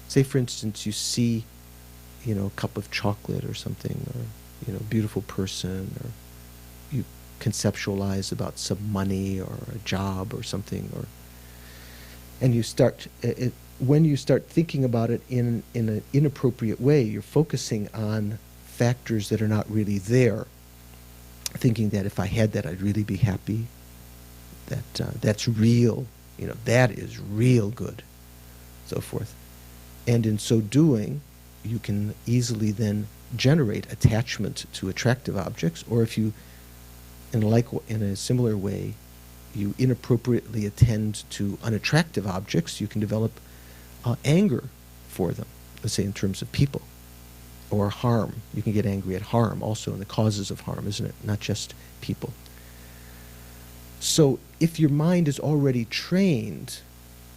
Say, for instance, you see, a cup of chocolate or something, or, a beautiful person, or you conceptualize about some money or a job or something, and you start, when you start thinking about it in an inappropriate way, you're focusing on factors that are not really there, thinking that if I had that, I'd really be happy, that's real, that is real good, so forth. And in so doing, you can easily then generate attachment to attractive objects, or if you, in a similar way, you inappropriately attend to unattractive objects, you can develop anger for them, let's say in terms of people, or harm. You can get angry at harm also, and the causes of harm, isn't it? Not just people. So if your mind is already trained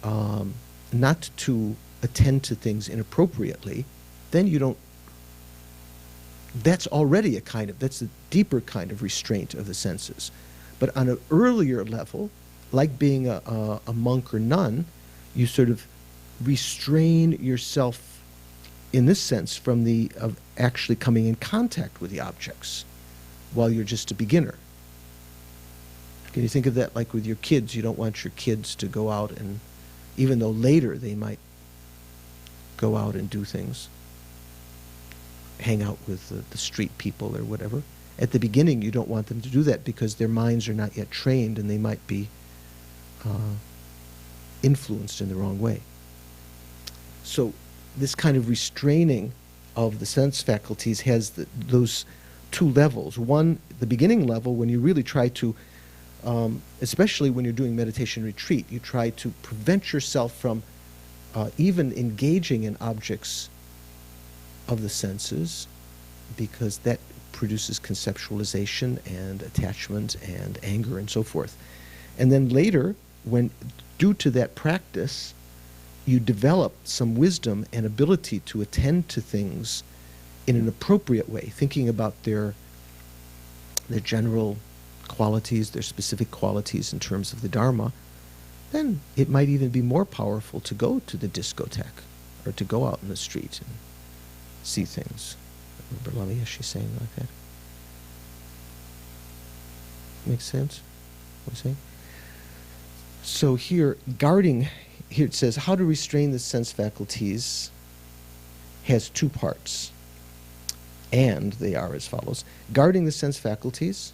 not to attend to things inappropriately, then you don't, that's already that's a deeper kind of restraint of the senses. But on an earlier level, like being a monk or nun, you sort of restrain yourself in this sense of actually coming in contact with the objects while you're just a beginner. Can you think of that like with your kids? You don't want your kids to go out and, even though later they might go out and do things, hang out with the street people or whatever. At the beginning, you don't want them to do that because their minds are not yet trained and they might be influenced in the wrong way. So this kind of restraining of the sense faculties has those two levels. One, the beginning level, when you really try to, especially when you're doing meditation retreat, you try to prevent yourself from even engaging in objects of the senses, because that produces conceptualization and attachment and anger and so forth. And then later, when due to that practice, you develop some wisdom and ability to attend to things in an appropriate way, thinking about their general qualities, their specific qualities in terms of the Dharma, then it might even be more powerful to go to the discotheque or to go out in the street and see things. Remember Lama Yeshe saying like that? Makes sense? What I'm saying? So here it says, how to restrain the sense faculties has two parts. And they are as follows: guarding the sense faculties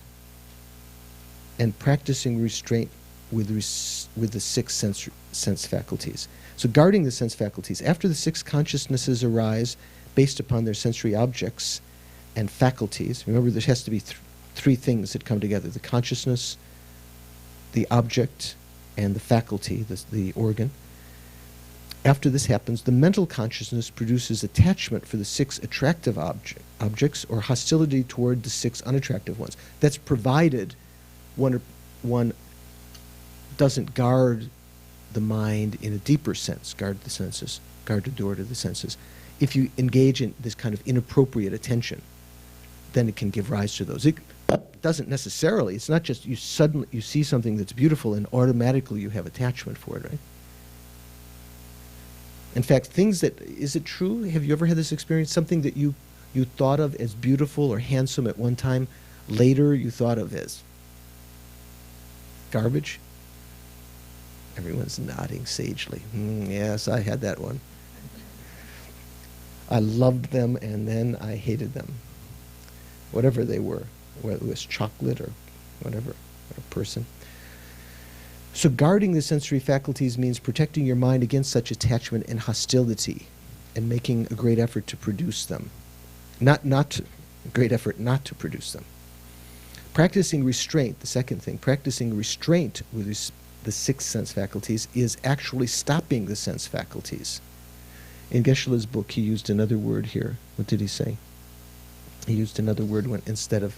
and practicing restraint with the six sense faculties. So guarding the sense faculties. After the six consciousnesses arise based upon their sensory objects and faculties, remember there has to be three things that come together: the consciousness, the object, and the faculty, the organ. After this happens, the mental consciousness produces attachment for the six attractive objects or hostility toward the six unattractive ones. That's provided one doesn't guard the mind in a deeper sense, guard the senses, guard the door to the senses. If you engage in this kind of inappropriate attention, then it can give rise to those. It doesn't necessarily, it's not just you see something that's beautiful and automatically you have attachment for it, right? In fact, is it true? Have you ever had this experience? Something that you thought of as beautiful or handsome at one time, later you thought of as garbage? Everyone's nodding sagely. Yes, I had that one. I loved them and then I hated them. Whatever they were, whether it was chocolate or whatever, or a person. So guarding the sensory faculties means protecting your mind against such attachment and hostility. and making a great effort to produce them. Great effort not to produce them. Practicing restraint, the second thing, practicing restraint with the 6 sense faculties is actually stopping the sense faculties. In Geshe-la's book, he used another word here. What did he say? He used another word instead of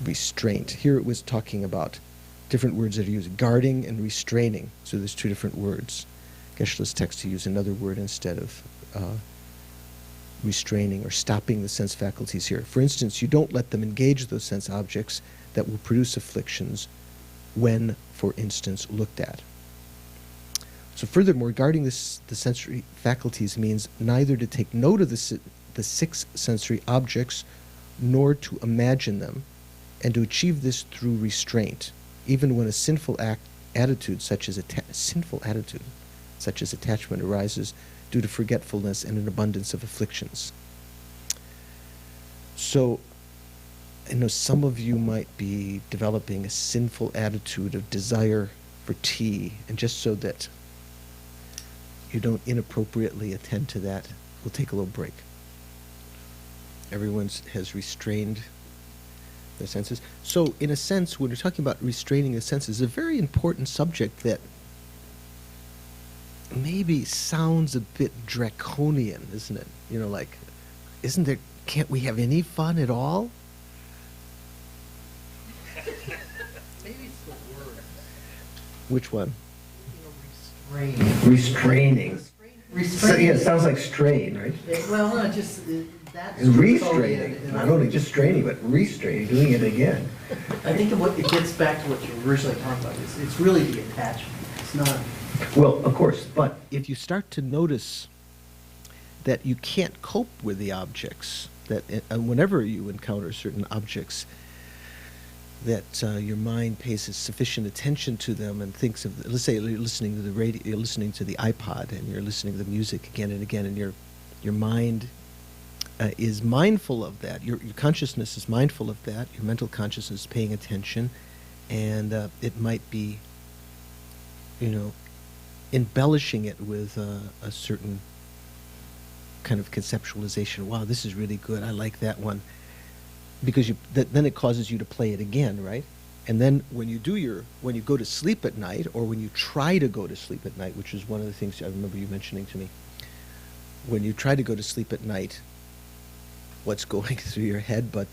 restraint. Here it was talking about different words that are used, guarding and restraining. So there's 2 different words. Geshe-la's text, he used another word instead of restraining or stopping the sense faculties here. For instance, you don't let them engage those sense objects that will produce afflictions when, for instance, looked at. So furthermore, guarding the sensory faculties means neither to take note of the 6 sensory objects nor to imagine them, and to achieve this through restraint, even when a sinful attitude such as attachment arises due to forgetfulness and an abundance of afflictions. So, I know some of you might be developing a sinful attitude of desire for tea, and just so that you don't inappropriately attend to that, we'll take a little break. Everyone has restrained their senses. So, in a sense, when we're talking about restraining the senses, it's a very important subject that maybe sounds a bit draconian, isn't it? You know, like, can't we have any fun at all? Maybe it's the word. Which one? Restraining. Restraining. Yeah, it sounds like strain, right? Well, no, just that's Restraining. Not only just straining, but restraining, doing it again. I think it gets back to what you were originally talking about. It's really the attachment. It's not. Well, of course, but if you start to notice that you can't cope with the objects, that whenever you encounter certain objects, that your mind pays sufficient attention to them and thinks of, let's say you're listening to the radio, you're listening to the iPod, and you're listening to the music again and again, and your mind is mindful of that. Your consciousness is mindful of that. Your mental consciousness is paying attention, and it might be, embellishing it with a certain kind of conceptualization. Wow, this is really good. I like that one. Because then it causes you to play it again, right? And then when you go to sleep at night, or when you try to go to sleep at night, which is one of the things I remember you mentioning to me, when you try to go to sleep at night, what's going through your head but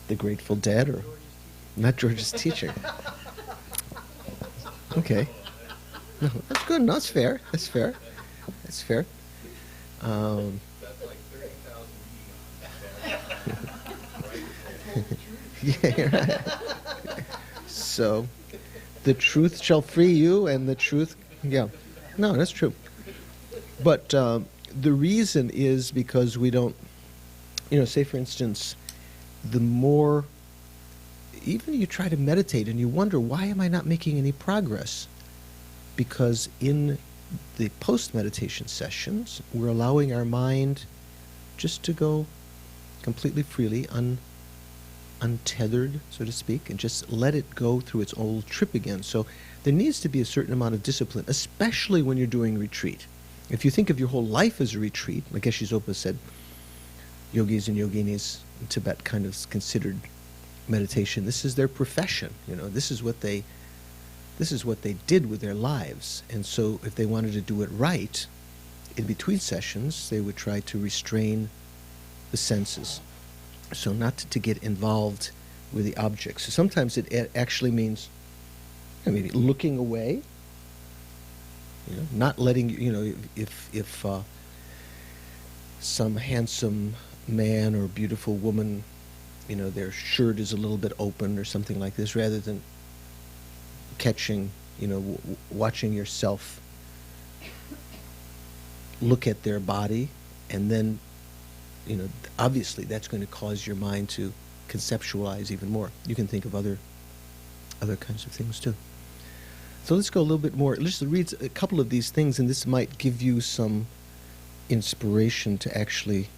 the Grateful Dead, or not George's teaching? Okay. No, that's good. No, that's fair. That's fair. That's fair. That's like 30,000 Yeah, right. So, the truth shall free you, and the truth, yeah. No, that's true. But the reason is because we don't, say for instance, the more, even you try to meditate and you wonder, why am I not making any progress? Because in the post-meditation sessions, we're allowing our mind just to go completely freely, untethered, so to speak, and just let it go through its old trip again. So there needs to be a certain amount of discipline, especially when you're doing retreat. If you think of your whole life as a retreat, like Geshe Zopa said, yogis and yoginis in Tibet kind of considered meditation, this is their profession. This is what they did with their lives. And so if they wanted to do it right, in between sessions, they would try to restrain the senses. So not to get involved with the objects. So sometimes it actually means maybe looking away, not letting, if some handsome man or beautiful woman, their shirt is a little bit open or something like this, rather than catching, watching yourself look at their body, and then, obviously that's going to cause your mind to conceptualize even more. You can think of other kinds of things too. So let's go a little bit more. Let's read a couple of these things, and this might give you some inspiration to actually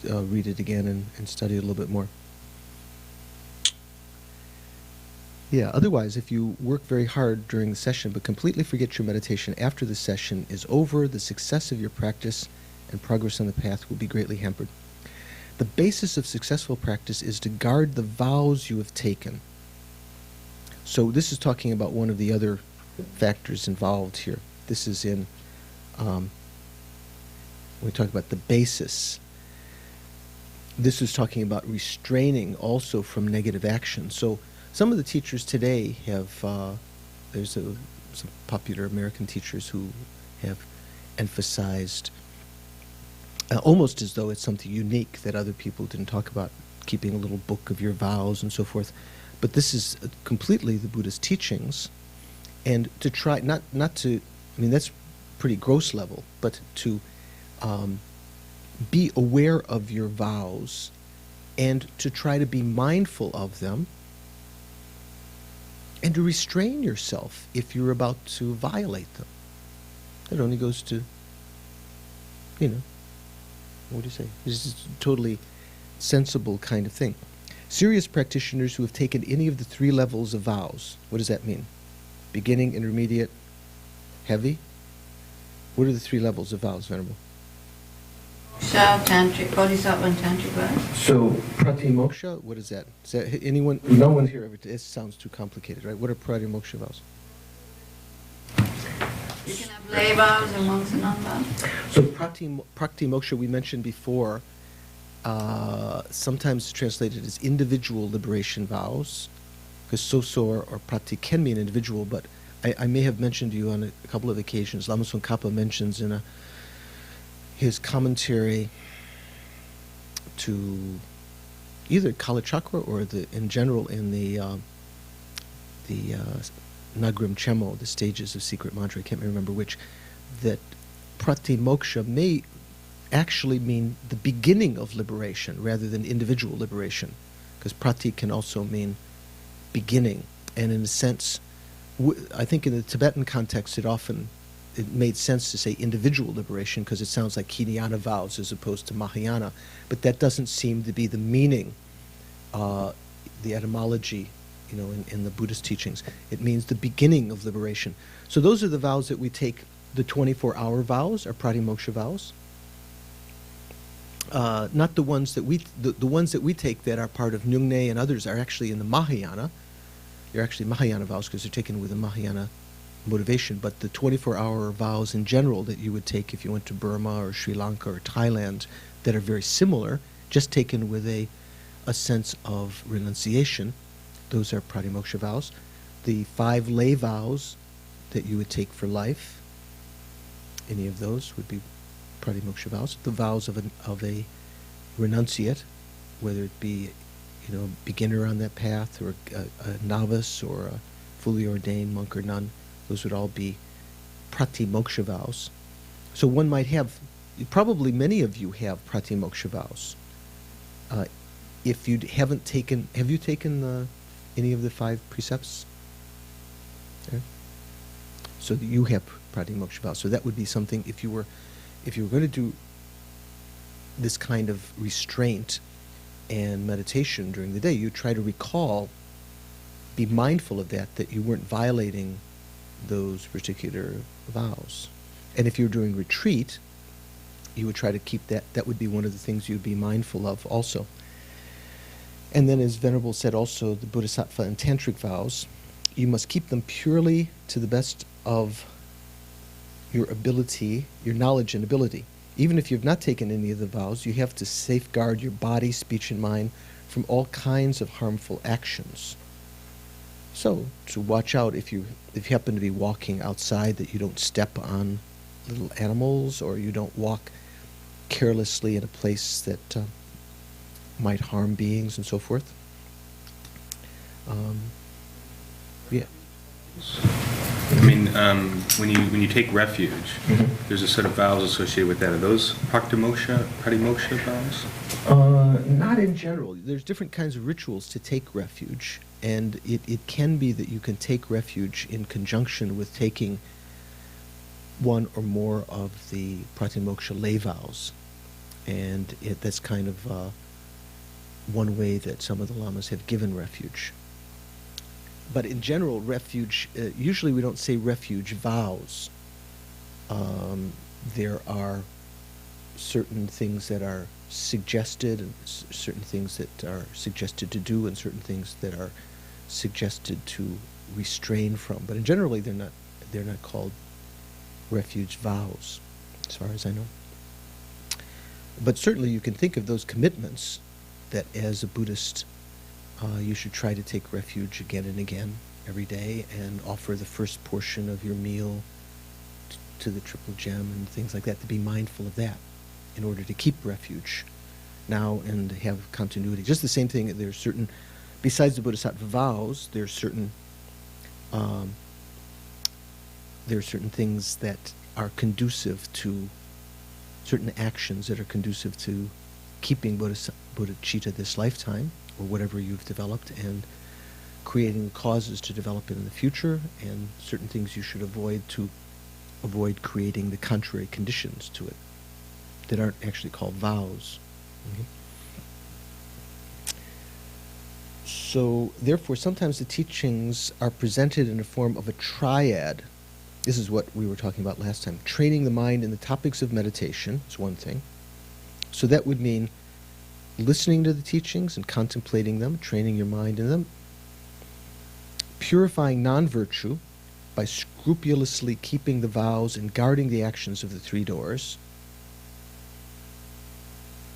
read it again and study it a little bit more. Yeah, otherwise, if you work very hard during the session but completely forget your meditation after the session is over, the success of your practice and progress on the path will be greatly hampered. The basis of successful practice is to guard the vows you have taken. So this is talking about one of the other factors involved here. This is in, we talk about the basis. This is talking about restraining also from negative action. So some of the teachers today have, there's some popular American teachers who have emphasized, almost as though it's something unique that other people didn't talk about, keeping a little book of your vows and so forth. But this is completely the Buddha's teachings. And to try, not to, I mean, that's pretty gross level, but to be aware of your vows and to try to be mindful of them and to restrain yourself if you're about to violate them. It only goes to, you know, what do you say? This is a totally sensible kind of thing. Serious practitioners who have taken any of the 3 levels of vows, what does that mean? Beginning, intermediate, heavy? What are the 3 levels of vows, Venerable? Tantric, Bodhisattva and Tantric vows. So, pratimoksha, what is that? Is that anyone? No one here ever. It sounds too complicated, right? What are pratimoksha vows? You can have lay vows and monks and non-vows. So, pratimoksha we mentioned before, sometimes translated as individual liberation vows, because soso or prati can mean individual, but I may have mentioned to you on a couple of occasions, Lama Khapa mentions in his commentary to either Kala Chakra or in general in the Lam Rim Chenmo, the stages of secret mantra, I can't remember which, that pratimoksha may actually mean the beginning of liberation rather than individual liberation, because prati can also mean beginning, and in a sense, I think in the Tibetan context it made sense to say individual liberation because it sounds like Hinayana vows as opposed to Mahayana, but that doesn't seem to be the meaning, the etymology, you know, in the Buddhist teachings. It means the beginning of liberation. So those are the vows that we take. The 24-hour vows are pratimoksha vows. Not the ones that the ones that we take that are part of Nyungne and others are actually in the Mahayana. They're actually Mahayana vows because they're taken with a Mahayana motivation, but the 24-hour vows in general that you would take if you went to Burma or Sri Lanka or Thailand that are very similar, just taken with a sense of renunciation, those are pratimoksha vows. The 5 lay vows that you would take for life, any of those would be pratimoksha vows. The vows of a renunciate, whether it be, you know, a beginner on that path or a novice or a fully ordained monk or nun, those would all be pratimoksha vows. So one might have, probably many of you have pratimoksha vows. If you haven't taken, have you taken any of the 5 precepts? Okay. So that you have pratimoksha vows. So that would be something, if you were going to do this kind of restraint and meditation during the day, you try to recall, be mindful of that you weren't violating those particular vows. And if you're doing retreat, you would try to keep that would be one of the things you'd be mindful of also. And then as Venerable said also, the Bodhisattva and Tantric vows, you must keep them purely to the best of your ability, your knowledge and ability. Even if you've not taken any of the vows, you have to safeguard your body, speech, and mind from all kinds of harmful actions. So, to watch out if you happen to be walking outside, that you don't step on little animals, or you don't walk carelessly in a place that might harm beings and so forth. Yeah. I mean, when you take refuge, there's a set of vows associated with that. Are those pratimoksha vows? Not in general. There's different kinds of rituals to take refuge, and it can be that you can take refuge in conjunction with taking one or more of the pratimoksha lay vows, and that's kind of one way that some of the lamas have given refuge. But in general, refuge, usually we don't say refuge vows. There are certain things that are suggested, and certain things that are suggested to do, and certain things that are suggested to restrain from. But in generally, they're not called refuge vows, as far as I know. But certainly you can think of those commitments that as a Buddhist you should try to take refuge again and again every day and offer the first portion of your meal to the triple gem and things like that, to be mindful of that in order to keep refuge now and have continuity. Just the same thing, there's certain, besides the Bodhisattva vows, there's certain things that are conducive to, certain actions that are conducive to keeping bodhicitta this lifetime, or whatever you've developed, and creating causes to develop it in the future, and certain things you should avoid to avoid creating the contrary conditions to it that aren't actually called vows. Okay? So, therefore, sometimes the teachings are presented in the form of a triad. This is what we were talking about last time. Training the mind in the topics of meditation is one thing. So that would mean listening to the teachings and contemplating them, training your mind in them. Purifying non-virtue by scrupulously keeping the vows and guarding the actions of the three doors.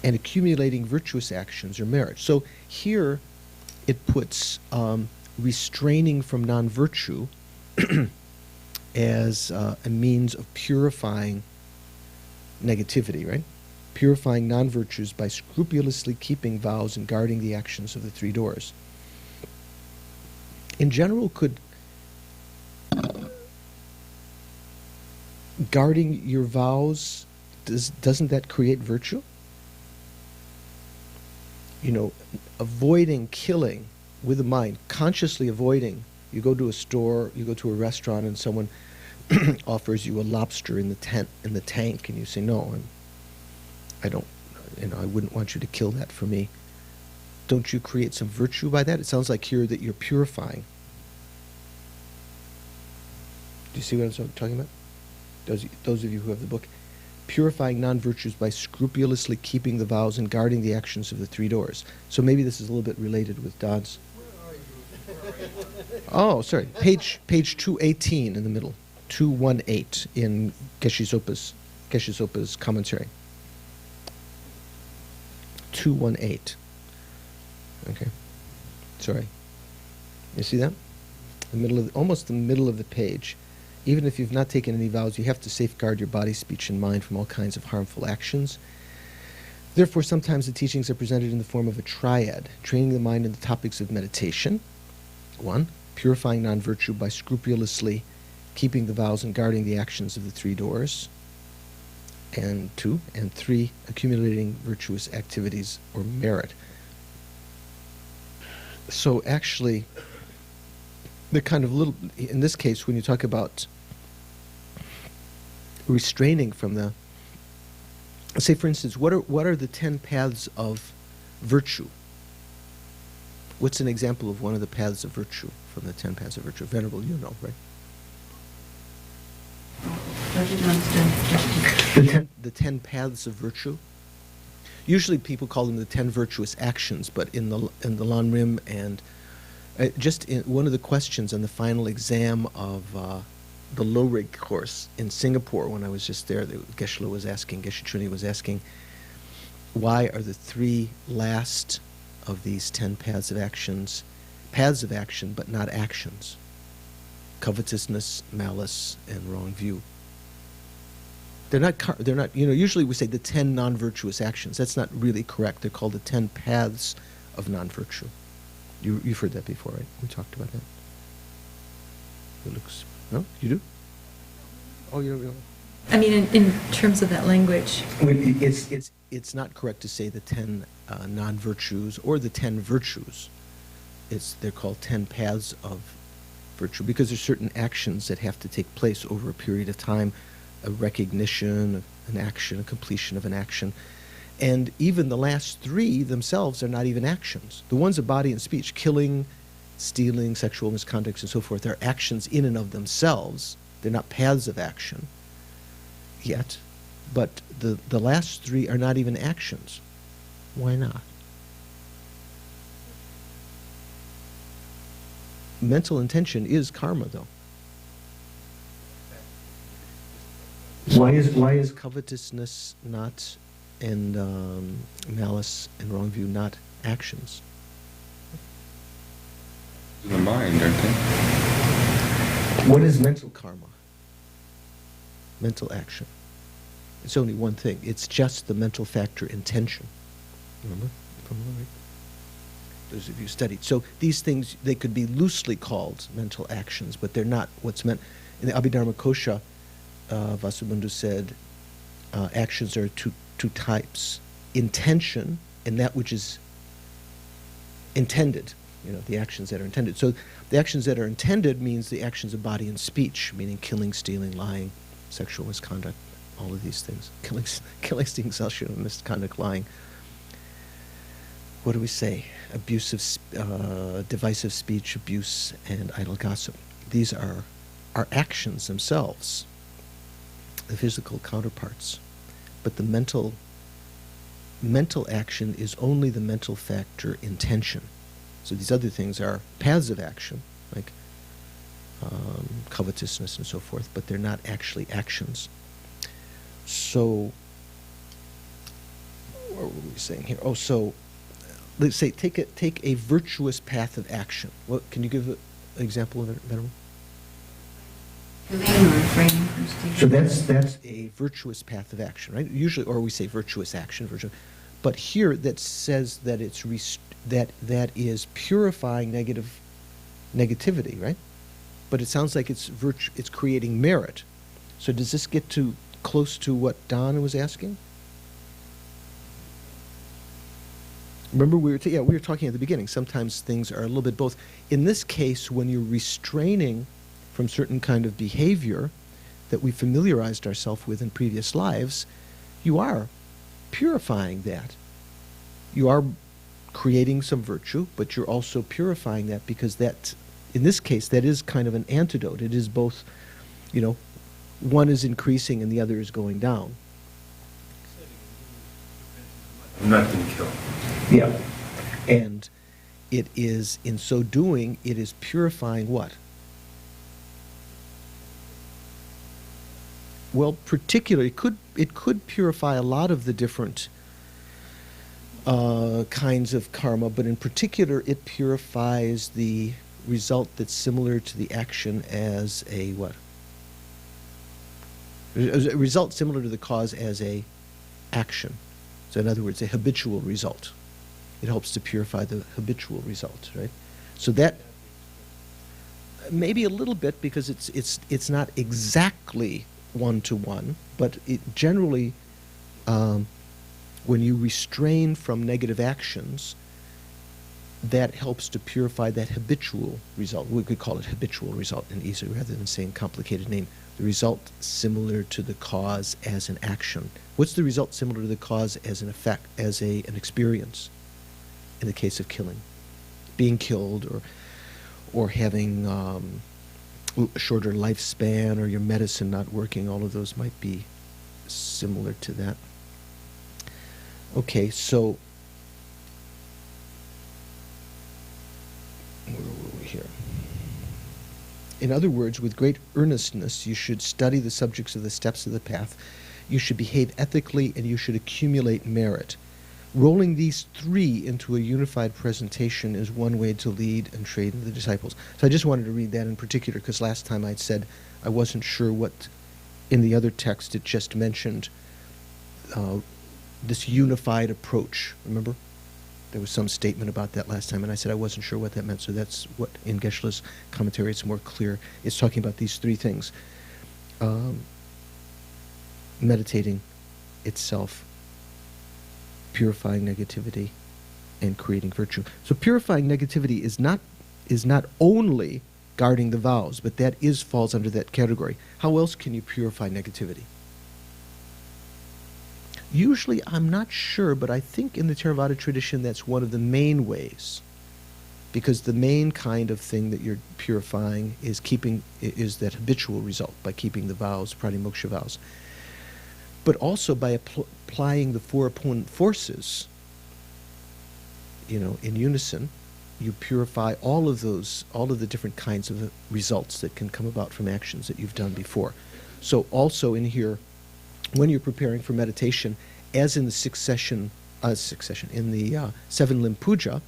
And accumulating virtuous actions or merit. So here it puts restraining from non-virtue as a means of purifying negativity, right? Purifying non-virtues by scrupulously keeping vows and guarding the actions of the three doors. In general, could guarding your vows, doesn't that create virtue? You know, avoiding killing with the mind, consciously avoiding. You go to a store, you go to a restaurant, and someone offers you a lobster in the tank, and you say, no, I don't, I wouldn't want you to kill that for me. Don't you create some virtue by that? It sounds like here that you're purifying. Do you see what I'm talking about? Those of you who have the book. Purifying non-virtues by scrupulously keeping the vows and guarding the actions of the three doors. So maybe this is a little bit related with Don's. Oh, sorry. Page 218 in the middle. 218 in Geshe Sopa's commentary. 218. Okay. Sorry. You see that? Almost the middle of the page. Even if you've not taken any vows, you have to safeguard your body, speech, and mind from all kinds of harmful actions. Therefore, sometimes the teachings are presented in the form of a triad, training the mind in the topics of meditation. 1, purifying non-virtue by scrupulously keeping the vows and guarding the actions of the three doors. And 2, and 3, accumulating virtuous activities or merit. So actually, the kind of little, in this case, when you talk about restraining from the, say for instance, what are the 10 paths of virtue? What's an example of one of the paths of virtue from the 10 paths of virtue? Venerable, you know, right? The 10 paths of virtue. Usually people call them the 10 virtuous actions, but in the Lam Rim and just in one of the questions on the final exam of the low rig course in Singapore, when I was just there, Geshe Churinoff was asking, why are the 3 last of these 10 paths of action, but not actions? Covetousness, malice, and wrong view. They're not, usually we say the 10 non-virtuous actions. That's not really correct. They're called the 10 paths of non-virtue. You've heard that before, right? We talked about that. It looks, no? You do? Oh, you don't. I mean, in terms of that language. It's not correct to say the 10 non-virtues or the 10 virtues. They're called 10 paths of virtue because there's certain actions that have to take place over a period of time, a recognition, an action, a completion of an action. And even the last 3 themselves are not even actions. The ones of body and speech, killing, stealing, sexual misconduct, and so forth, are actions in and of themselves. They're not paths of action yet. But the last three are not even actions. Why not? Mental intention is karma, though. Why is covetousness not, and malice and wrong view not actions? The mind, aren't they? What is mental karma? Mental action. It's only one thing. It's just the mental factor intention. Remember? From the those of you who studied. So these things, they could be loosely called mental actions, but they're not what's meant. In the Abhidharma Kosha, Vasubandhu said, actions are two types. Intention, and that which is intended. The actions that are intended. So the actions that are intended means the actions of body and speech, meaning killing, stealing, lying, sexual misconduct, all of these things. Killing, stealing, sexual misconduct, lying. What do we say? Abusive, divisive speech, abuse, and idle gossip. These are actions themselves, the physical counterparts. But the mental action is only the mental factor intention. So these other things are paths of action, like covetousness and so forth, but they're not actually actions. So, what were we saying here? Oh, so let's say take a virtuous path of action. What can you give an example of it, Venerable? Killing or refraining from stealing. So that's a virtuous path of action, right? Usually, or we say virtuous action, but here that says that it's that is purifying negativity, right? But it sounds like it's creating merit. So does this get close to what Don was asking? Remember we were talking at the beginning. Sometimes things are a little bit both. In this case, when you're restraining from certain kind of behavior that we familiarized ourselves with in previous lives, you are purifying that. You are creating some virtue, but you're also purifying that, because that, in this case, that is kind of an antidote. It is both, one is increasing and the other is going down. I'm not going to kill. Yeah. And it is, in so doing, it is purifying what? Well, particularly, it could purify a lot of the different kinds of karma, but in particular, it purifies the result that's similar to the action as a what? A result similar to the cause as a action. So in other words, a habitual result. It helps to purify the habitual result, right? So that maybe a little bit, because it's not exactly one-to-one, but it generally, when you restrain from negative actions, that helps to purify that habitual result. We could call it habitual result and easier rather than saying complicated name. The result similar to the cause as an action. What's the result similar to the cause as an effect, as an experience? In the case of killing, being killed, or having a shorter lifespan, or your medicine not working, all of those might be similar to that. Okay, so where were we here? In other words, with great earnestness, you should study the subjects of the steps of the path. You should behave ethically, and you should accumulate merit. Rolling these three into a unified presentation is one way to lead and train the disciples. So I just wanted to read that in particular, because last time I'd said I wasn't sure what, in the other text it just mentioned this unified approach. Remember? There was some statement about that last time, and I said I wasn't sure what that meant. So that's what, in Geshe-la's commentary, it's more clear. It's talking about these three things. Meditating itself, purifying negativity, and creating virtue. So purifying negativity is not only guarding the vows, but that falls under that category. How else can you purify negativity? Usually, I'm not sure, but I think in the Theravada tradition that's one of the main ways. because the main kind of thing that you're purifying is that habitual result by keeping the vows, pratimoksha vows. But also by applying the four opponent forces, in unison, you purify all of the different kinds of results that can come about from actions that you've done before. So also in here, when you're preparing for meditation, as in the in the seven limb puja,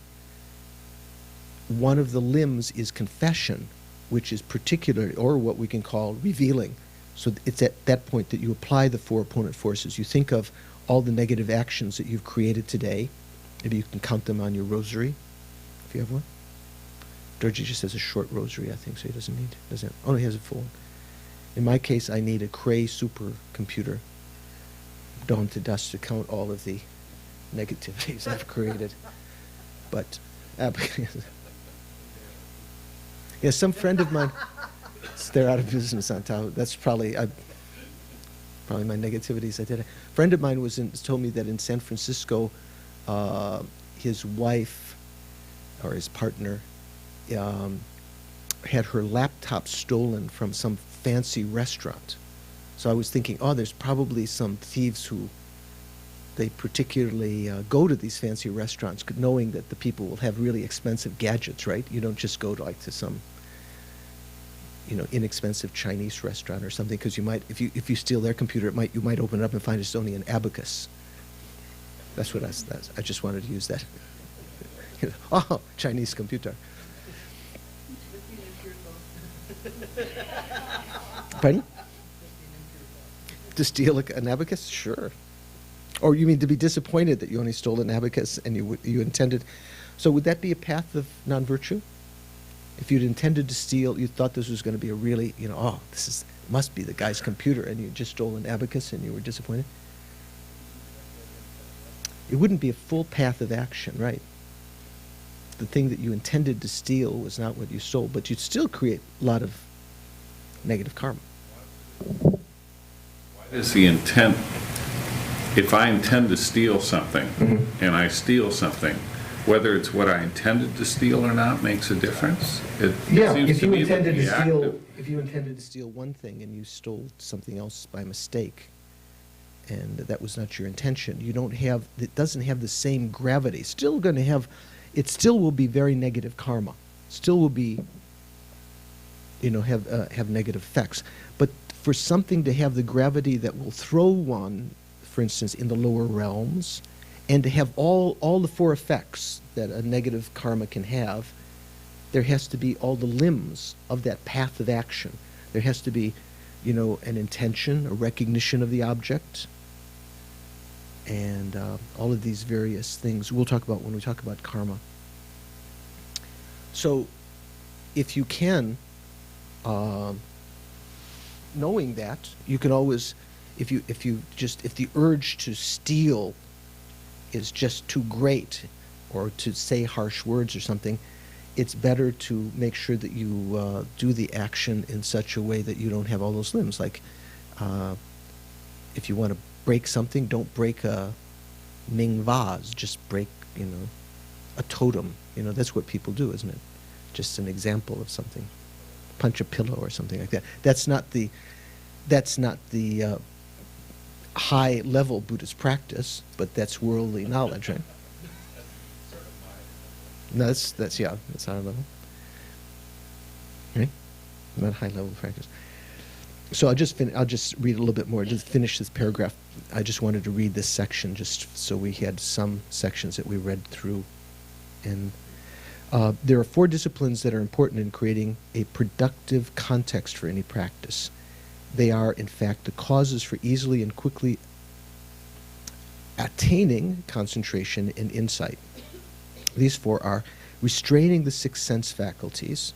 one of the limbs is confession, which is particular, or what we can call revealing. So it's at that point that you apply the four opponent forces. You think of all the negative actions that you've created today. Maybe you can count them on your rosary, if you have one. Dorji just has a short rosary, I think, so he doesn't need, oh, he has a full one. In my case, I need a Cray supercomputer, dawn to dusk, to count all of the negativities I've created. But, yeah, some friend of mine, they're out of business on top. That's probably my negativities I did. A friend of mine told me that in San Francisco, his wife or his partner had her laptop stolen from some fancy restaurant. So I was thinking, there's probably some thieves who they particularly go to these fancy restaurants, knowing that the people will have really expensive gadgets, right? You don't just go to some inexpensive Chinese restaurant or something, because you might, if you steal their computer, you might open it up and find it's only an abacus. That's what I just wanted to use that. Chinese computer. Pardon? To steal an abacus? Sure. Or you mean to be disappointed that you only stole an abacus and you intended... So would that be a path of non-virtue? If you'd intended to steal, you thought this was going to be a really, must be the guy's computer, and you just stole an abacus and you were disappointed? It wouldn't be a full path of action, right? The thing that you intended to steal was not what you stole, but you'd still create a lot of negative karma. Why is the intent, if I intend to steal something, and I steal something, whether it's what I intended to steal or not makes a difference? It seems if to you me that intended the to act steal, of- if you intended to steal one thing and you stole something else by mistake, and that was not your intention, it doesn't have the same gravity. It still will be very negative karma. Still will be, have negative effects. But for something to have the gravity that will throw one, for instance, in the lower realms, and to have all the four effects that a negative karma can have, there has to be all the limbs of that path of action. There has to be, an intention, a recognition of the object, and all of these various things we'll talk about when we talk about karma. So, if you can, knowing that, you can always, if the urge to steal is just too great, or to say harsh words or something, it's better to make sure that you do the action in such a way that you don't have all those limbs. Like, if you want to break something, don't break a Ming vase, just break, a totem. That's what people do, isn't it? Just an example of something. Punch a pillow or something like that. That's not the high level Buddhist practice, but that's worldly knowledge, right? No, that's high level. Right? Not high level practice. So I'll just read a little bit more to finish this paragraph. I just wanted to read this section just so we had some sections that we read through. And there are 4 disciplines that are important in creating a productive context for any practice. They are, in fact, the causes for easily and quickly attaining concentration and insight. These 4 are restraining the 6 sense faculties.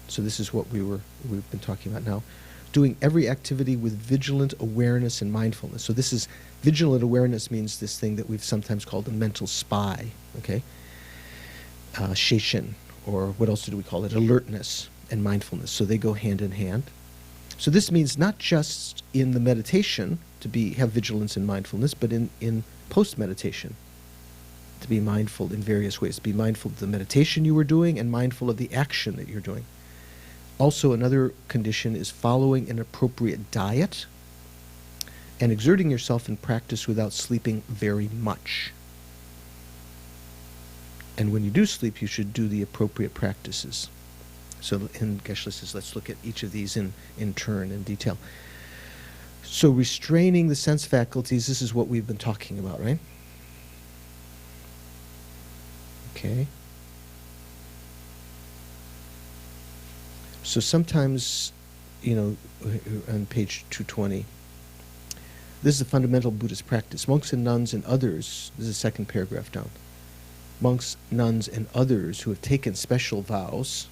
So this is what we've been talking about now. Doing every activity with vigilant awareness and mindfulness. So this is, vigilant awareness means this thing that we've sometimes called a mental spy, okay? Sheishin, or what else do we call it? Alertness and mindfulness. So they go hand in hand. So this means not just in the meditation to have vigilance and mindfulness, but in post-meditation. to be mindful in various ways. Be mindful of the meditation you were doing and mindful of the action that you're doing. Also, another condition is following an appropriate diet and exerting yourself in practice without sleeping very much. And when you do sleep, you should do the appropriate practices. So, and Geshe says, let's look at each of these in turn, in detail. So, restraining the sense faculties, this is what we've been talking about, right? Okay. So sometimes, you know, on page 220, this is a fundamental Buddhist practice. Monks and nuns and others, this is the second paragraph down. Monks, nuns, and others who have taken special vows,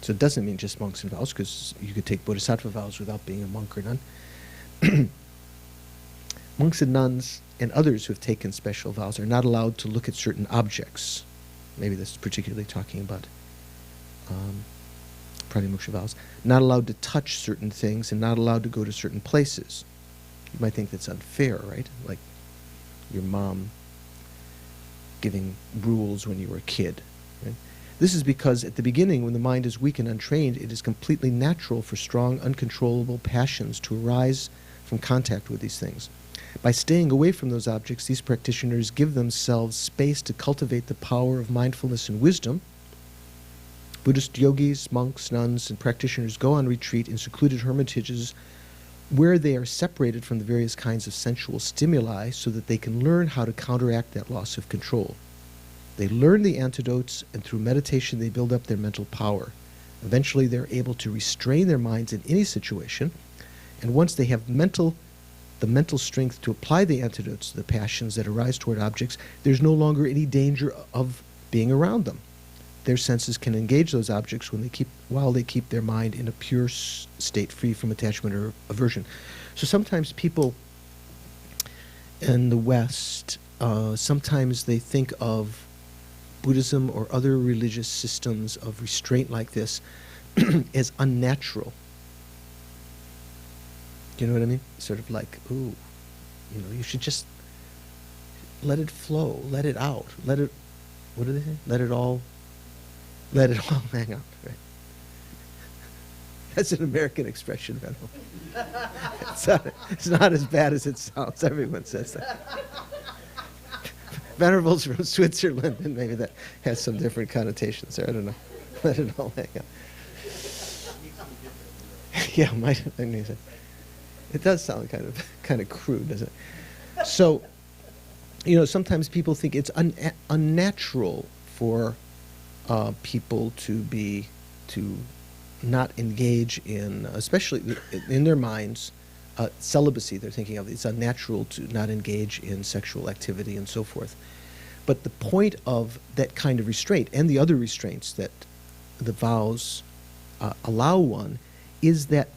so it doesn't mean just monks and vows, because you could take bodhisattva vows without being a monk or nun. Monks and nuns and others who have taken special vows are not allowed to look at certain objects. Maybe this is particularly talking about pratimoksha vows. Not allowed to touch certain things and not allowed to go to certain places. You might think that's unfair, right? Like your mom giving rules when you were a kid. Right? This is because at the beginning, when the mind is weak and untrained, it is completely natural for strong, uncontrollable passions to arise from contact with these things. By staying away from those objects, these practitioners give themselves space to cultivate the power of mindfulness and wisdom. Buddhist yogis, monks, nuns, and practitioners go on retreat in secluded hermitages where they are separated from the various kinds of sensual stimuli so that they can learn how to counteract that loss of control. They learn the antidotes, and through meditation they build up their mental power. Eventually they're able to restrain their minds in any situation, and once they have the mental strength to apply the antidotes to the passions that arise toward objects, there's no longer any danger of being around them. Their senses can engage those objects while they keep their mind in a pure state free from attachment or aversion. So sometimes people in the West, sometimes they think of Buddhism or other religious systems of restraint like this as unnatural. Do you know what I mean? Sort of like, ooh, you know, you should just let it flow, let it out, let it, what do they say? Let it all hang out, right? That's an American expression, Venerable. It's not as bad as it sounds. Everyone says that. Venerable's from Switzerland, and maybe that has some different connotations there. I don't know. Let it all hang out. Yeah, I mean, it does sound kind of crude, doesn't it? So, you know, sometimes people think it's unnatural for people to not engage in, especially in their minds, celibacy. They're thinking of it's unnatural to not engage in sexual activity and so forth. But the point of that kind of restraint and the other restraints that the vows allow one is that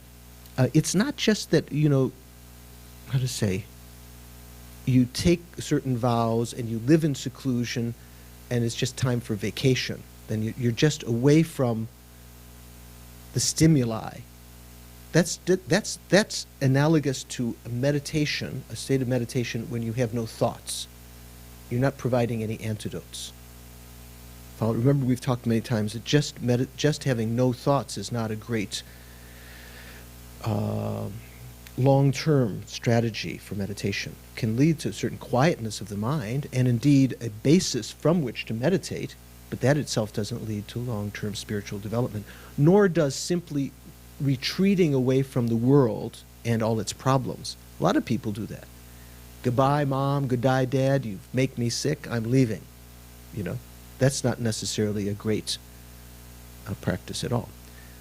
it's not just that, you know, how to say, you take certain vows and you live in seclusion and it's just time for vacation. Then you're just away from the stimuli. That's analogous to a meditation, a state of meditation when you have no thoughts. You're not providing any antidotes. Remember, we've talked many times that just having no thoughts is not a great long-term strategy for meditation. It can lead to a certain quietness of the mind and indeed a basis from which to meditate, but that itself doesn't lead to long-term spiritual development, nor does simply retreating away from the world and all its problems. A lot of people do that. Goodbye, Mom. Goodbye, Dad. You make me sick. I'm leaving. You know, that's not necessarily a great practice at all.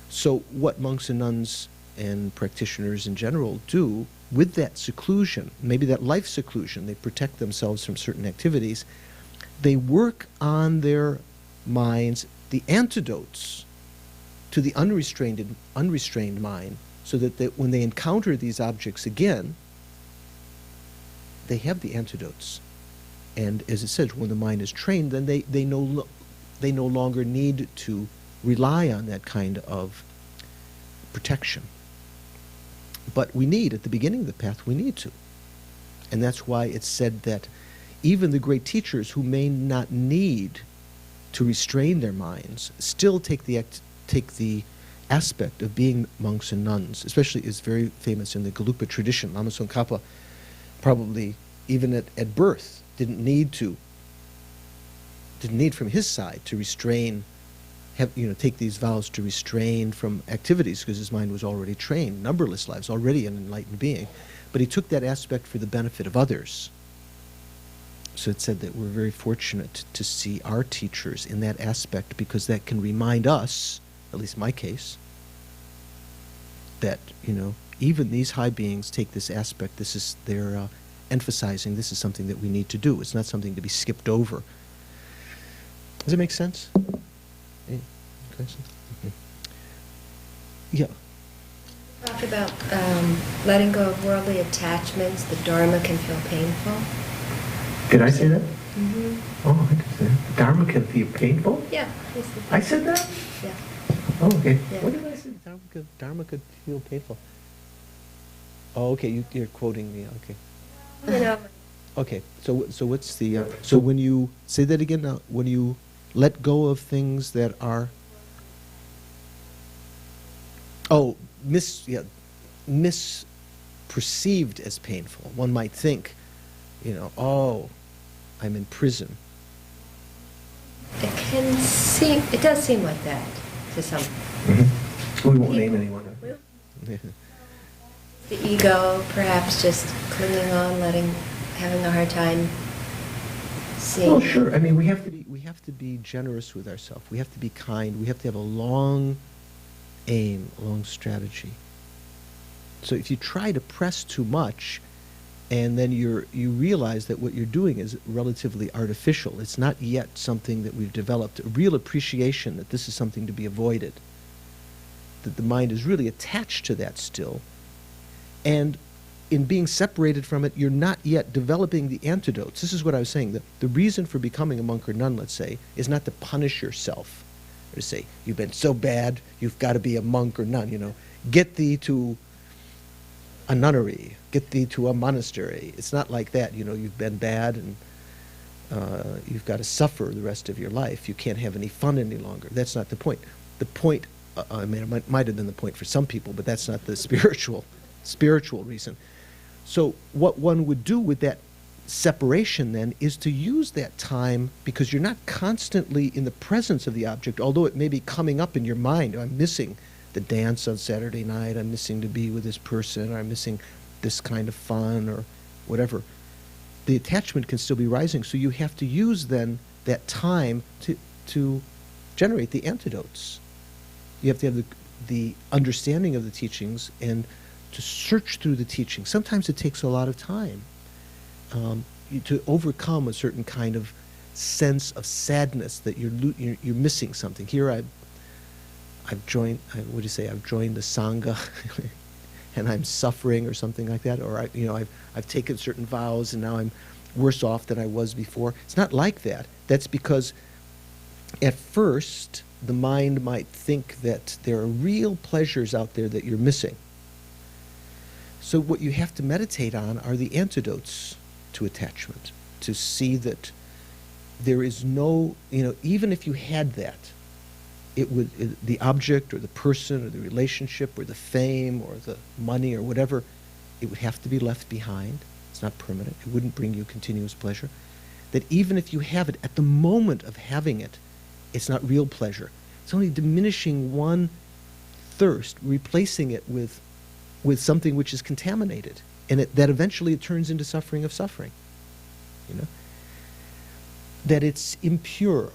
So what monks and nuns and practitioners in general do with that seclusion, maybe that life seclusion, they protect themselves from certain activities, they work on their minds, the antidotes to the unrestrained mind, so that when they encounter these objects again, they have the antidotes. And as it says, when the mind is trained, then they no longer need to rely on that kind of protection. But we need, at the beginning of the path, we need to. And that's why it's said that even the great teachers who may not need to restrain their minds still take the aspect of being monks and nuns, especially is very famous in the Gelugpa tradition. Lama Khapa probably, even at birth, didn't need from his side to restrain, take these vows to restrain from activities because his mind was already trained, numberless lives, already an enlightened being. But he took that aspect for the benefit of others. So it said that we're very fortunate to see our teachers in that aspect because that can remind us, at least my case, that, even these high beings take this aspect. They're emphasizing this is something that we need to do. It's not something to be skipped over. Does that make sense? Okay. Mm-hmm. Yeah. Talk about letting go of worldly attachments. The Dharma can feel painful. Did I say that? Mm-hmm. Oh, I did say that. The Dharma can feel painful? Yeah. I said that? Yeah. Oh, okay. Yeah. What did I say? Dharma could feel painful. Oh, okay. You're quoting me. Okay. Okay. So what's the? So when you say that again now, when you let go of things that are. Oh, misperceived as painful. One might think, oh, I'm in prison. It does seem like that to some. Mm-hmm. We won't name anyone. The ego, perhaps just clinging on, having a hard time seeing. Well, sure. I mean, we have to be generous with ourselves. We have to be kind. We have to have a long aim, a long strategy. So if you try to press too much, and then you realize that what you're doing is relatively artificial. It's not yet something that we've developed, a real appreciation that this is something to be avoided, that the mind is really attached to that still. And in being separated from it, you're not yet developing the antidotes. This is what I was saying. The reason for becoming a monk or nun, let's say, is not to punish yourself, or to say, you've been so bad, you've got to be a monk or nun, Get thee to a nunnery, get thee to a monastery. It's not like that, you've been bad and you've got to suffer the rest of your life. You can't have any fun any longer. That's not the point. The point, it might have been the point for some people, but that's not the spiritual reason. So what one would do with that separation then is to use that time, because you're not constantly in the presence of the object, although it may be coming up in your mind. I'm missing the dance on Saturday night, I'm missing to be with this person, or I'm missing this kind of fun, or whatever. The attachment can still be rising, so you have to use then that time to generate the antidotes. You have to have the understanding of the teachings and to search through the teachings. Sometimes it takes a lot of time to overcome a certain kind of sense of sadness that you're missing something. Here I've joined I've joined the Sangha and I'm suffering or something like that, or I've taken certain vows and now I'm worse off than I was before. It's not like that. That's because at first the mind might think that there are real pleasures out there that you're missing. So what you have to meditate on are the antidotes to attachment, to see that there is no, even if you had that, the object or the person or the relationship or the fame or the money or whatever, it would have to be left behind. It's not permanent. It wouldn't bring you continuous pleasure. That even if you have it, at the moment of having it, it's not real pleasure. It's only diminishing one thirst, replacing it with something which is contaminated. And that eventually it turns into suffering of suffering. That it's impure.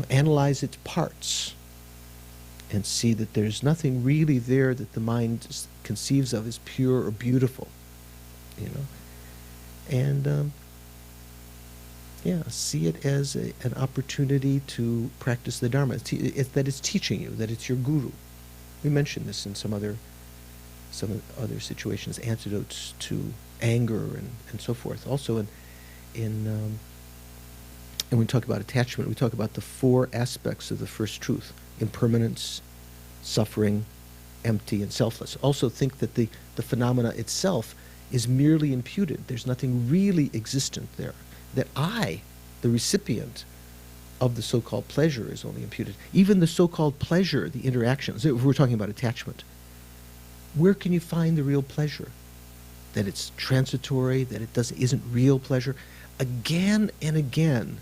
Analyze its parts and see that there's nothing really there that the mind conceives of as pure or beautiful. And see it as an opportunity to practice the Dharma. That it's teaching you, that it's your guru. We mentioned this in some other situations, antidotes to anger and so forth. Also and when we talk about attachment, we talk about the four aspects of the first truth: impermanence, suffering, empty, and selfless. Also think that the phenomena itself is merely imputed. There's nothing really existent there. That I, the recipient of the so-called pleasure, is only imputed. Even the so-called pleasure, the interactions, if we're talking about attachment, where can you find the real pleasure? That it's transitory, that it isn't real pleasure? Again and again,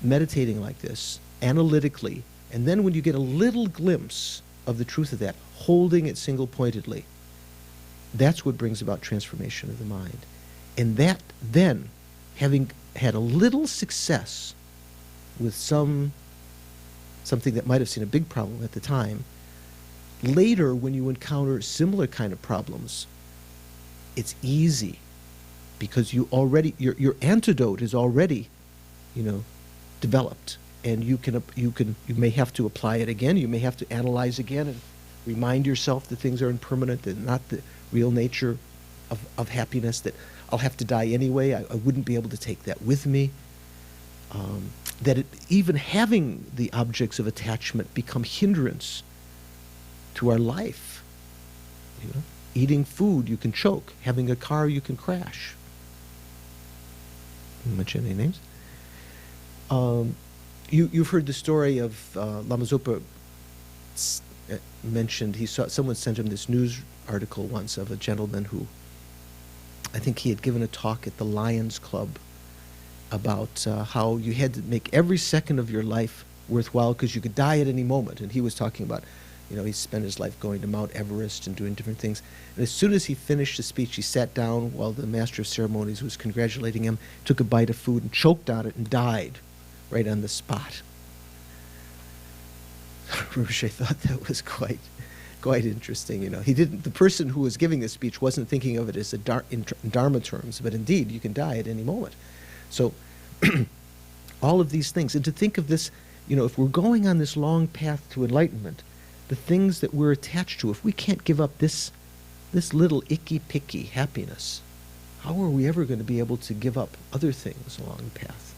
meditating like this, analytically, and then when you get a little glimpse of the truth of that, holding it single-pointedly, that's what brings about transformation of the mind. And that then, having had a little success with something that might have seemed a big problem at the time, later when you encounter similar kind of problems, it's easy because you already, your antidote is already, developed, and you may have to apply it again, you may have to analyze again and remind yourself that things are impermanent, that not the real nature of happiness, that I'll have to die anyway, I wouldn't be able to take that with me. That even having the objects of attachment become hindrance to our life. Eating food, you can choke. Having a car, you can crash. Mention any names? You've heard the story of Lama Zopa mentioned, someone sent him this news article once of a gentleman who, I think he had given a talk at the Lions Club about how you had to make every second of your life worthwhile because you could die at any moment. And he was talking about, he spent his life going to Mount Everest and doing different things. And as soon as he finished the speech, he sat down while the master of ceremonies was congratulating him, took a bite of food and choked on it and died right on the spot. Rinpoche thought that was quite interesting. The person who was giving this speech wasn't thinking of it as in Dharma terms, but indeed, you can die at any moment. So all of these things, and to think of this, if we're going on this long path to enlightenment, the things that we're attached to, if we can't give up this little icky-picky happiness, how are we ever going to be able to give up other things along the path?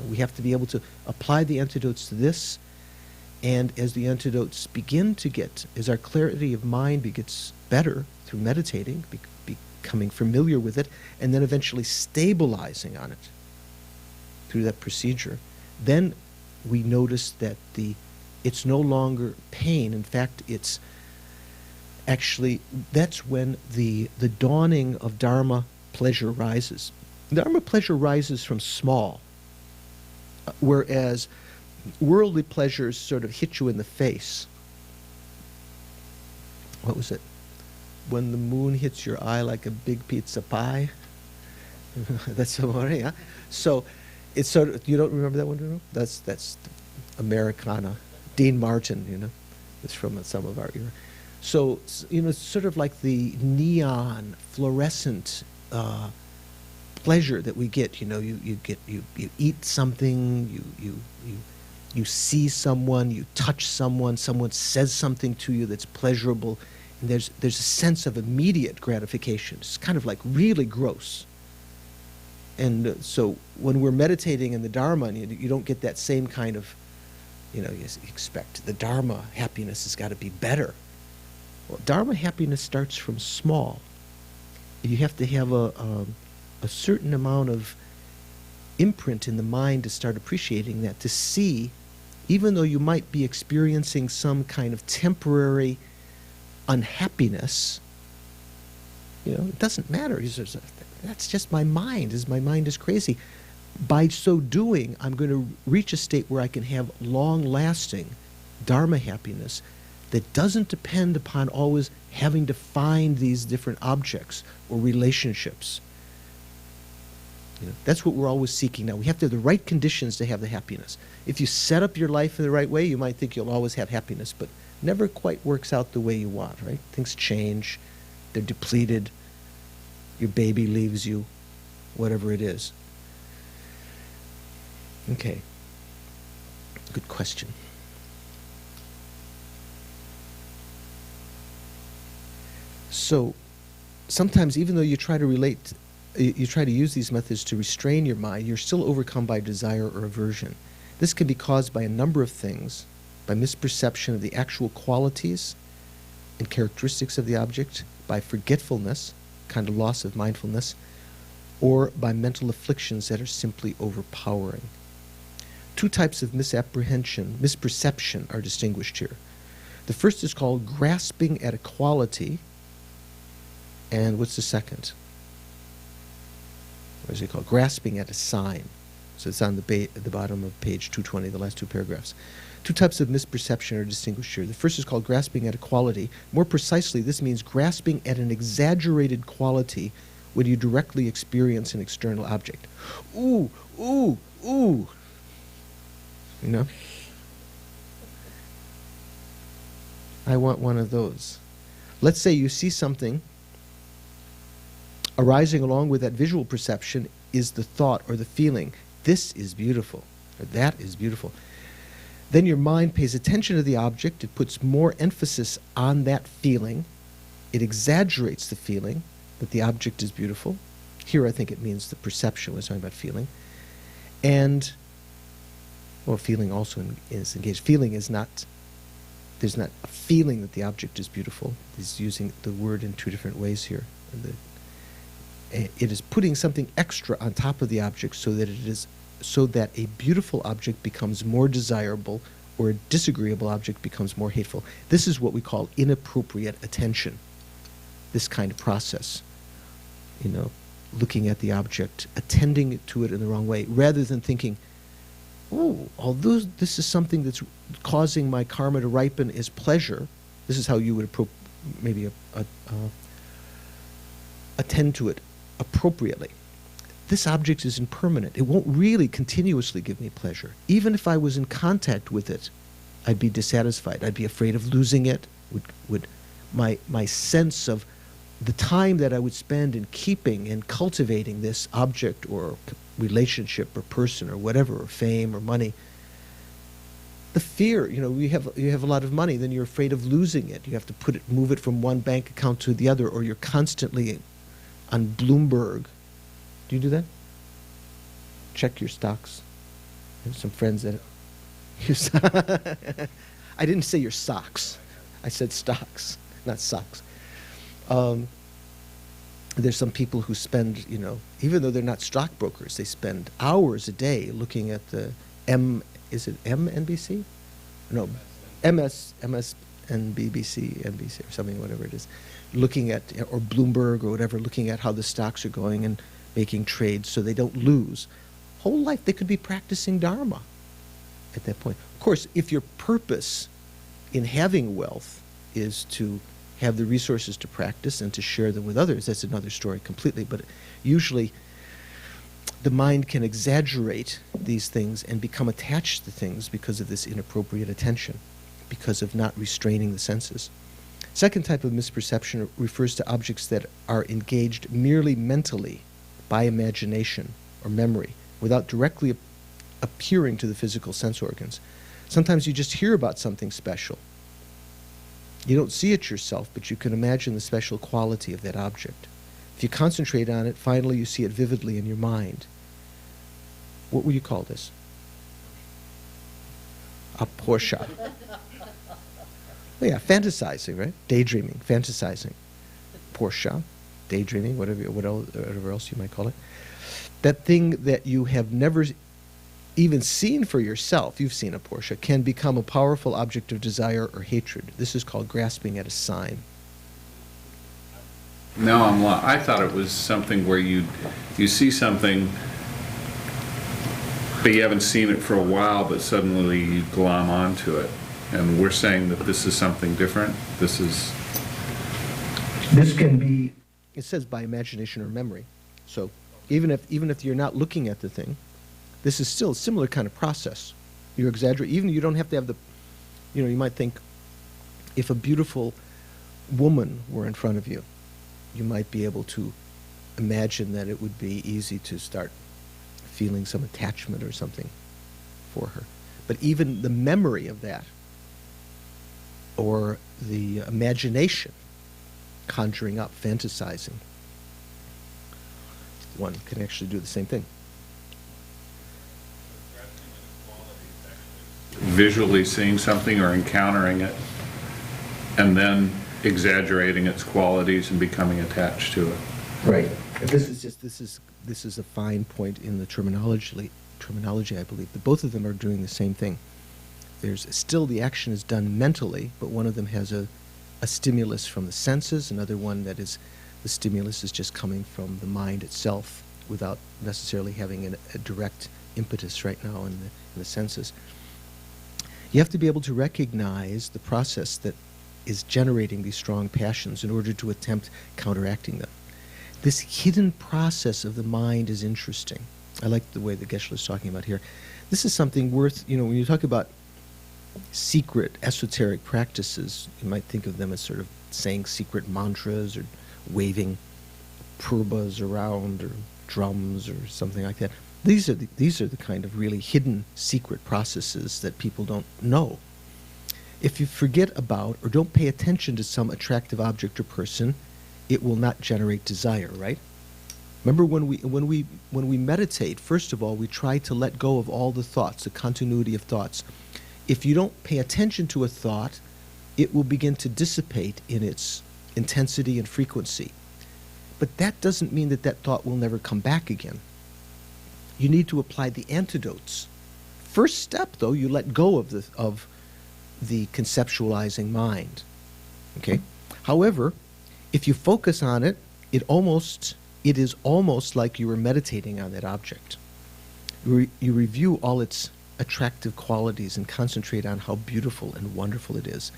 We have to be able to apply the antidotes to this, and as the antidotes begin to as our clarity of mind gets better through meditating, becoming familiar with it, and then eventually stabilizing on it through that procedure, then we notice that it's no longer pain. In fact, it's actually, that's when the dawning of Dharma pleasure rises. Dharma pleasure rises from small, whereas worldly pleasures sort of hit you in the face. What was it? When the moon hits your eye like a big pizza pie? That's amore, huh? So it's sort of, you don't remember that one, do you know? That's Americana. Dean Martin, it's from some of our era. So, it's sort of like the neon, fluorescent pleasure that we get. You eat something, you see someone, you touch someone says something to you that's pleasurable, and there's a sense of immediate gratification. It's kind of like really gross. And so when we're meditating in the Dharma, you don't get that same kind of, you expect the Dharma happiness has got to be better. Well, Dharma happiness starts from small. You have to have a certain amount of imprint in the mind to start appreciating that, to see, even though you might be experiencing some kind of temporary unhappiness, it doesn't matter. That's just my mind. My mind is crazy. By so doing, I'm going to reach a state where I can have long-lasting Dharma happiness that doesn't depend upon always having to find these different objects or relationships. That's what we're always seeking now. We have to have the right conditions to have the happiness. If you set up your life in the right way, you might think you'll always have happiness, but never quite works out the way you want, right? Things change, they're depleted, your baby leaves you, whatever it is. Okay. Good question. So, sometimes even though you try to use these methods to restrain your mind, you're still overcome by desire or aversion. This can be caused by a number of things, by misperception of the actual qualities and characteristics of the object, by forgetfulness, kind of loss of mindfulness, or by mental afflictions that are simply overpowering. Two types of misperception are distinguished here. The first is called grasping at a quality, and what's the second? What is it called? Grasping at a sign. So it's on the bottom of page 220, the last two paragraphs. Two types of misperception are distinguished here. The first is called grasping at a quality. More precisely, this means grasping at an exaggerated quality when you directly experience an external object. Ooh, ooh, ooh. You know? I want one of those. Let's say you see something. Arising along with that visual perception is the thought or the feeling. This is beautiful, or that is beautiful. Then your mind pays attention to the object. It puts more emphasis on that feeling. It exaggerates the feeling that the object is beautiful. Here I think it means the perception. We're talking about feeling. And, well, feeling also is engaged. Feeling is not, there's not a feeling that the object is beautiful. He's using the word in two different ways here. It is putting something extra on top of the object so that a beautiful object becomes more desirable or a disagreeable object becomes more hateful. This is what we call inappropriate attention, this kind of process. You know, looking at the object, attending to it in the wrong way, rather than thinking, oh, although this is something that's causing my karma to ripen as pleasure, this is how you would maybe attend to it appropriately. This object is impermanent. It won't really continuously give me pleasure. Even if I was in contact with it, I'd be dissatisfied. I'd be afraid of losing it. My sense of the time that I would spend in keeping and cultivating this object or relationship or person or whatever, or fame or money, the fear, you know, you have a lot of money, then you're afraid of losing it. You have to move it from one bank account to the other, or you're constantly on Bloomberg. Do you do that? Check your stocks. I have some friends that... I didn't say your socks. I said stocks, not socks. There's some people who spend, you know, even though they're not stockbrokers, they spend hours a day looking at the is it MNBC? No, MSNBC, NBC or something, whatever it is. Looking at, or Bloomberg or whatever, looking at how the stocks are going and making trades so they don't lose. Whole life they could be practicing Dharma at that point. Of course, if your purpose in having wealth is to have the resources to practice and to share them with others, that's another story completely. But usually the mind can exaggerate these things and become attached to things because of this inappropriate attention, because of not restraining the senses. Second type of misperception refers to objects that are engaged merely mentally by imagination or memory without directly appearing to the physical sense organs. Sometimes you just hear about something special. You don't see it yourself, but you can imagine the special quality of that object. If you concentrate on it, finally you see it vividly in your mind. What would you call this? A Porsche. Well, yeah, fantasizing, right? Daydreaming, fantasizing. Porsche, daydreaming, whatever else you might call it. That thing that you have never even seen for yourself, you've seen a Porsche, can become a powerful object of desire or hatred. This is called grasping at a sign. No, I thought it was something where you see something, but you haven't seen it for a while, but suddenly you glom onto it. And we're saying that this is something different. This can be, it says by imagination or memory. So even if you're not looking at the thing, this is still a similar kind of process. You exaggerate, even you don't have to have the, you know, you might think if a beautiful woman were in front of you, you might be able to imagine that it would be easy to start feeling some attachment or something for her. But even the memory of that, or the imagination, conjuring up, fantasizing, one can actually do the same thing. visually seeing something or encountering it, and then exaggerating its qualities and becoming attached to it. Right. And this is a fine point in the terminology, I believe, that both of them are doing the same thing. There's still the action is done mentally, but one of them has a stimulus from the senses, another one that is, the stimulus is just coming from the mind itself without necessarily having a direct impetus right now in the senses. You have to be able to recognize the process that is generating these strong passions in order to attempt counteracting them. This hidden process of the mind is interesting. I like the way the Geshe is talking about here. This is something worth, when you talk about secret, esoteric practices, you might think of them as sort of saying secret mantras or waving purbas around or drums or something like that. These are the kind of really hidden secret processes that people don't know. If you forget about or don't pay attention to some attractive object or person, it will not generate desire, right? Remember when we meditate, first of all, we try to let go of all the thoughts, the continuity of thoughts. If you don't pay attention to a thought, it will begin to dissipate in its intensity and frequency. But that doesn't mean that that thought will never come back again. You need to apply the antidotes. First step, though, you let go of the conceptualizing mind. Okay? However, if you focus on it, it is almost like you were meditating on that object. You review all its attractive qualities and concentrate on how beautiful and wonderful it is,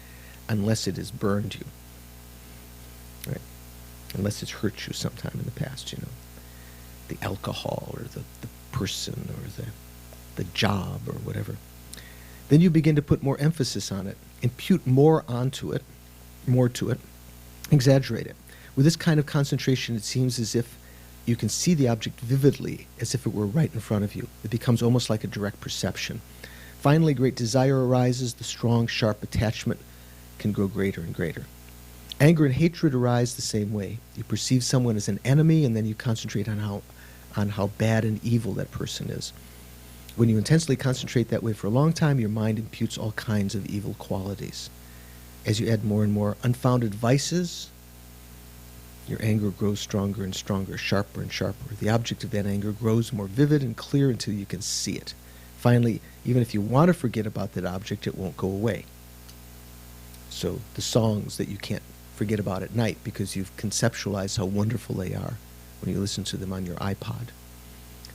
unless it has burned you. Right? Unless it's hurt you sometime in the past, the alcohol or the person or the job or whatever. Then you begin to put more emphasis on it, impute more to it, exaggerate it. With this kind of concentration, it seems as if you can see the object vividly, as if it were right in front of you. It becomes almost like a direct perception. Finally, great desire arises. The strong, sharp attachment can grow greater and greater. Anger and hatred arise the same way. You perceive someone as an enemy, and then you concentrate on how bad and evil that person is. When you intensely concentrate that way for a long time, your mind imputes all kinds of evil qualities. As you add more and more unfounded vices, your anger grows stronger and stronger, sharper and sharper. The object of that anger grows more vivid and clear until you can see it. Finally, even if you want to forget about that object, it won't go away. So the songs that you can't forget about at night because you've conceptualized how wonderful they are when you listen to them on your iPod.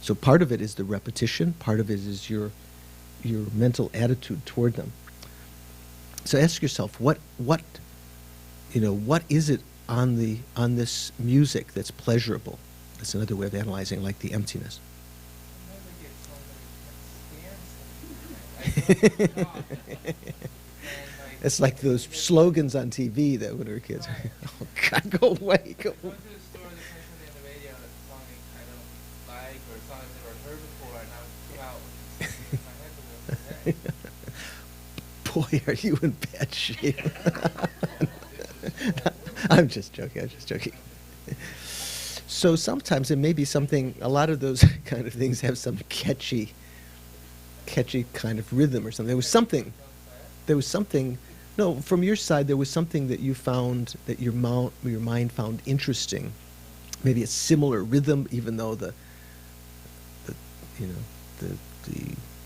So part of it is the repetition, part of it is your mental attitude toward them. So ask yourself, what is it on this music that's pleasurable? That's another way of analyzing, like the emptiness. It's like those slogans on TV that when we were kids. Oh God, go away, go away. Boy, are you in bad shape. I'm just joking. So sometimes it may be something, a lot of those kind of things have some catchy kind of rhythm or something. There was something, no, from your side, there was something that you found, that your mind found interesting. Maybe a similar rhythm, even though the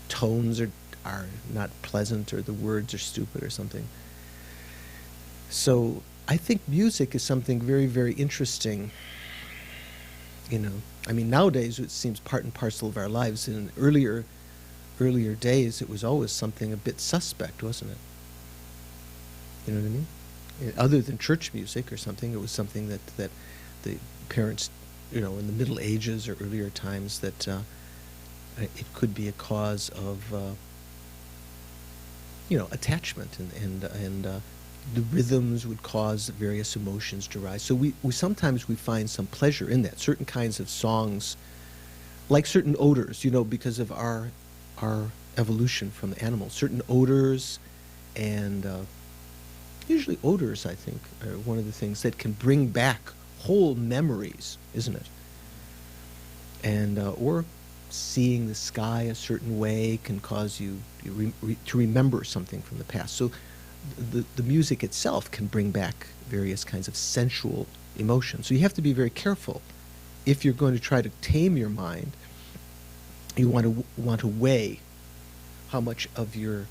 tones are not pleasant or the words are stupid or something. So I think music is something very, very interesting. I mean, nowadays it seems part and parcel of our lives. In earlier days, it was always something a bit suspect, wasn't it? You know what I mean? Other than church music or something, it was something that the parents, in the Middle Ages or earlier times, that it could be a cause of attachment, and the rhythms would cause various emotions to rise. So we sometimes find some pleasure in that. Certain kinds of songs, like certain odors, because of our evolution from the animals. Certain odors, and usually odors, I think, are one of the things that can bring back whole memories, isn't it? And or seeing the sky a certain way can cause you to remember something from the past. So the music itself can bring back various kinds of sensual emotions. So you have to be very careful. If you're going to try to tame your mind, you want to weigh how much of your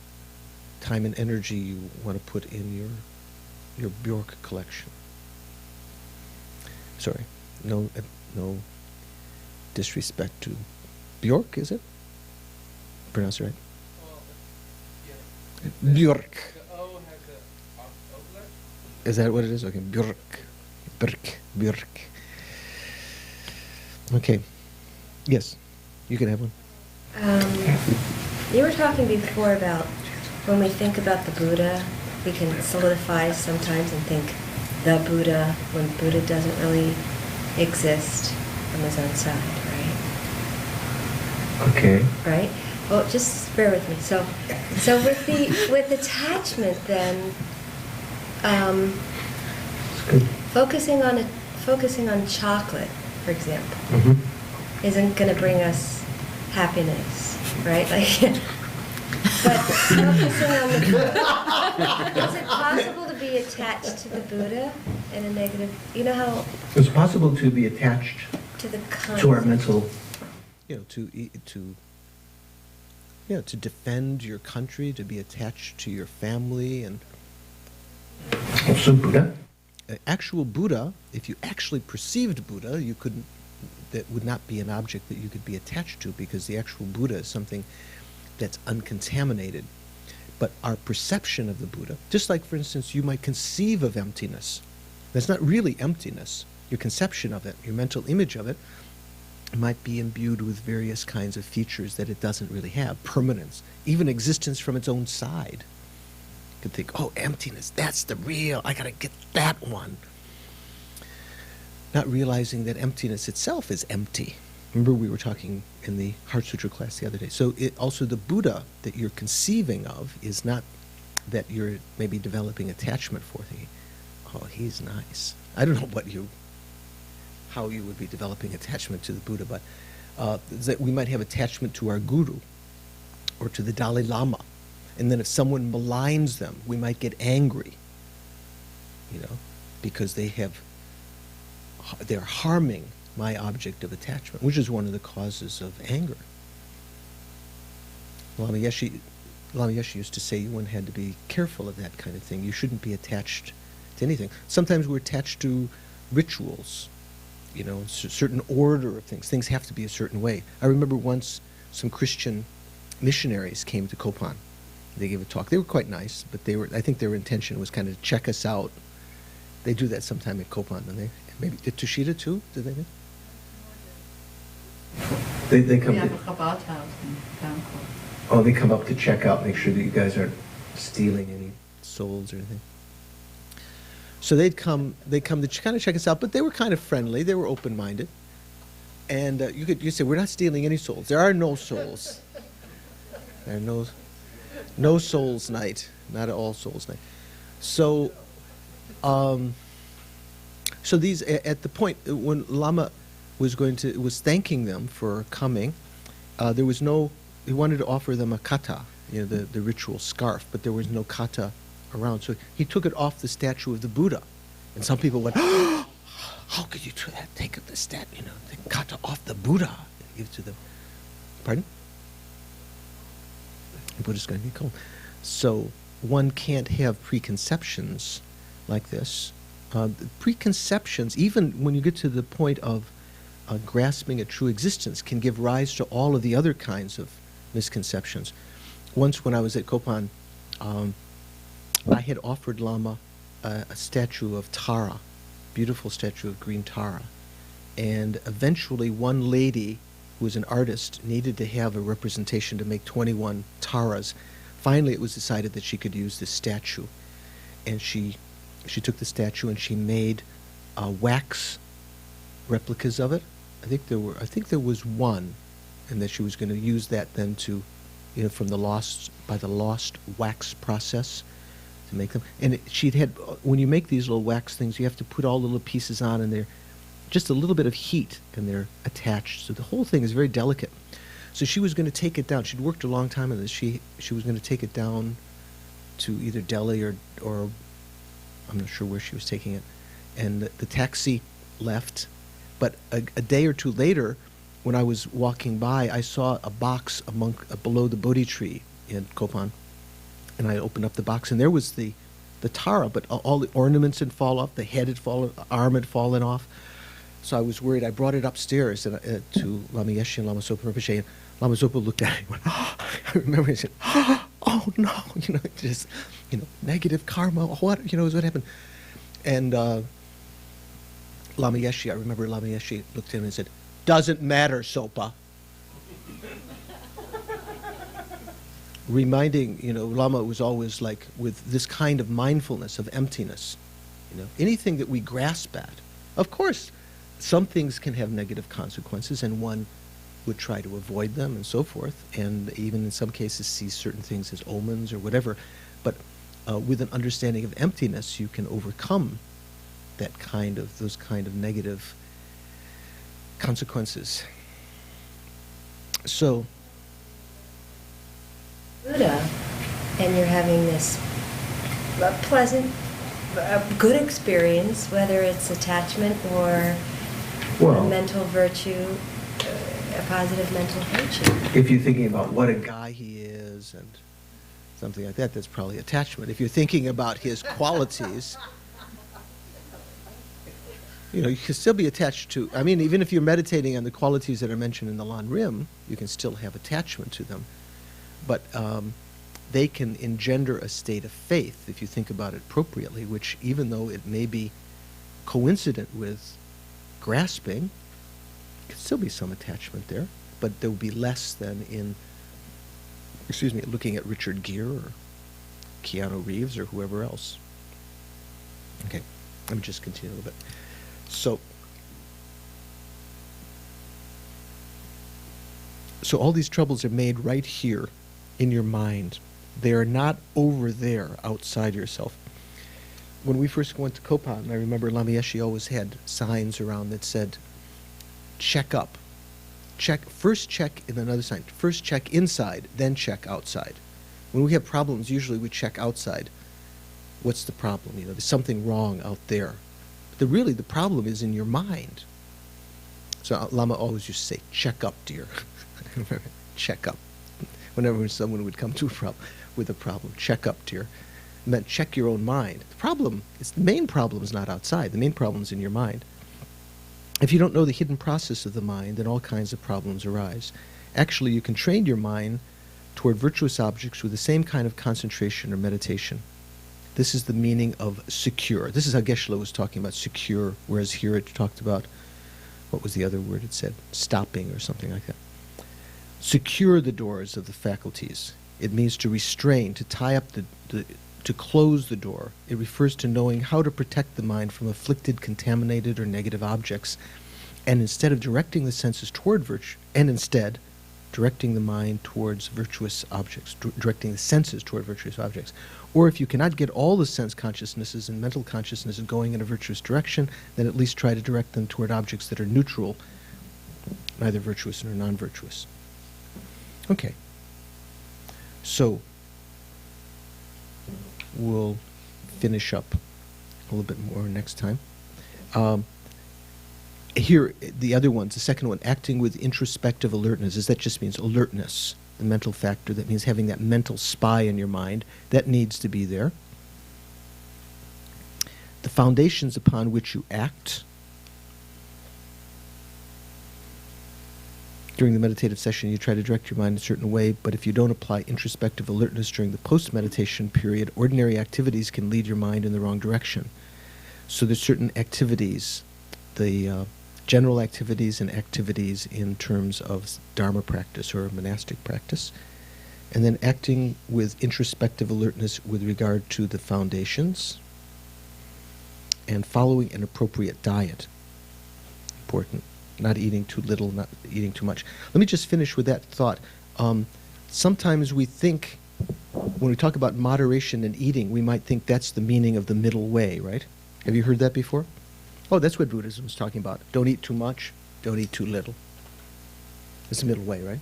time and energy you want to put in your Bjork collection. Sorry, no disrespect to Bjork, is it? Pronounce it right? Bjork. Is that what it is? Okay, Bjork. Bjork. Okay. Yes, you can have one. You were talking before about when we think about the Buddha, we can solidify sometimes and think the Buddha when Buddha doesn't really exist on his own side, right? Okay. Right? Well, just bear with me. So with attachment, then, focusing on chocolate, for example, isn't going to bring us happiness, right? Like, but focusing on the Buddha, is it possible to be attached to the Buddha in a negative? You know how It's possible to be attached to the concept. to our mental, to defend your country, to be attached to your family, and also Buddha. Actual Buddha, if you actually perceived Buddha, you couldn't. That would not be an object that you could be attached to, because the actual Buddha is something that's uncontaminated. But our perception of the Buddha, just like, for instance, you might conceive of emptiness. That's not really emptiness. Your conception of it, your mental image of it, might be imbued with various kinds of features that it doesn't really have. Permanence, even existence from its own side. You could think, oh, emptiness, that's the real, I gotta get that one. Not realizing that emptiness itself is empty. Remember, we were talking in the Heart Sutra class the other day. So also the Buddha that you're conceiving of is not that you're maybe developing attachment for. Thinking, oh, he's nice. I don't know how you would be developing attachment to the Buddha, but that we might have attachment to our guru or to the Dalai Lama. And then if someone maligns them, we might get angry, because they're harming my object of attachment, which is one of the causes of anger. Lama Yeshe used to say one had to be careful of that kind of thing. You shouldn't be attached to anything. Sometimes we're attached to rituals, a certain order of things. Things have to be a certain way. I remember once some Christian missionaries came to Kopan. They gave a talk. They were quite nice, but I think their intention was kind of to check us out. They do that sometime at Kopan, don't they? Maybe did Tushita too? Did they? They come. We have to, a Khapa house in Bangkok. oh, they come up to check out, make sure that you guys aren't stealing any souls or anything. So they come to kind of check us out, but they were kind of friendly. They were open-minded, and you say, we're not stealing any souls. There are no souls. There are no souls night, not at all souls night. So. So these, at the point when Lama was thanking them for coming, he wanted to offer them a kata, the ritual scarf, but there was no kata around. So he took it off the statue of the Buddha. And some people went, oh, how could you do that? Take the the kata off the Buddha and give it to them. Pardon? The Buddha's going to get cold. So one can't have preconceptions like this. Preconceptions, even when you get to the point of grasping a true existence, can give rise to all of the other kinds of misconceptions. Once when I was at Kopan, I had offered Lama a statue of Tara, beautiful statue of green Tara. And eventually one lady who was an artist needed to have a representation to make 21 Taras. Finally it was decided that she could use this statue. And she took the statue and she made wax replicas of it. I think there was one, and that she was going to use that then to, from the lost wax process to make them. And when you make these little wax things, you have to put all the little pieces on, and they're just a little bit of heat, and they're attached. So the whole thing is very delicate. So she was going to take it down. She'd worked a long time on this. She was going to take it down to either Delhi or I'm not sure where she was taking it, and the taxi left. But a day or two later, when I was walking by, I saw a box below the Bodhi tree in Kopan, and I opened up the box, and there was the Tara, but all the ornaments had fallen off, the head had fallen, the arm had fallen off. So I was worried. I brought it upstairs to Lama Yeshe and Lama Zopa Rinpoche, and Lama Zopa looked at it and went, oh, I remember he said, oh no, just, negative karma, what, is what happened. And Lama Yeshe, I remember Lama Yeshe looked at him and said, doesn't matter, Sopa. Reminding, Lama was always like, with this kind of mindfulness of emptiness, anything that we grasp at, of course, some things can have negative consequences, and one would try to avoid them and so forth, and even in some cases see certain things as omens or whatever. But with an understanding of emptiness, you can overcome those kind of negative consequences. So, Buddha, and you're having this pleasant, good experience, whether it's attachment or a mental virtue, a positive mental virtue. if you're thinking about what a guy he is and something like that, that's probably attachment. If you're thinking about his qualities, you can still be attached to, even if you're meditating on the qualities that are mentioned in the Lam Rim, you can still have attachment to them. But they can engender a state of faith, if you think about it appropriately, which, even though it may be coincident with grasping, could still be some attachment there, but there will be less than in, looking at Richard Gere or Keanu Reeves or whoever else. Okay, let me just continue a little bit. So all these troubles are made right here in your mind. They are not over there outside yourself. When we first went to Kopan, I remember Lama Yeshe always had signs around that said, check up. First check in another sign. First check inside, then check outside. When we have problems, usually we check outside. What's the problem? There's something wrong out there. But really, the problem is in your mind. So Lama always used to say, check up, dear. Check up. Whenever someone would come to with a problem, check up, dear. It meant check your own mind. The main problem is not outside. The main problem is in your mind. If you don't know the hidden process of the mind, then all kinds of problems arise. Actually, you can train your mind toward virtuous objects with the same kind of concentration or meditation. This is the meaning of secure. This is how Geshe-la was talking about secure, whereas here it talked about, what was the other word it said? Stopping or something like that. Secure the doors of the faculties. It means to restrain, to tie up to close the door. It refers to knowing how to protect the mind from afflicted, contaminated, or negative objects, and instead of directing the senses toward virtue, and instead directing the mind towards virtuous objects, directing the senses toward virtuous objects. Or if you cannot get all the sense consciousnesses and mental consciousnesses going in a virtuous direction, then at least try to direct them toward objects that are neutral, neither virtuous nor non-virtuous. Okay. So, we'll finish up a little bit more next time. Here, the other ones, the second one, acting with introspective alertness, that just means alertness, the mental factor. That means having that mental spy in your mind. That needs to be there. The foundations upon which you act. During the meditative session, you try to direct your mind a certain way, but if you don't apply introspective alertness during the post-meditation period, ordinary activities can lead your mind in the wrong direction. So there's certain activities, the general activities and activities in terms of Dharma practice or monastic practice, and then acting with introspective alertness with regard to the foundations, and following an appropriate diet. Important. Not eating too little, not eating too much. Let me just finish with that thought. Sometimes we think, when we talk about moderation in eating, we might think that's the meaning of the middle way, right? Have you heard that before? Oh, that's what Buddhism is talking about. Don't eat too much, don't eat too little. It's the middle way, right?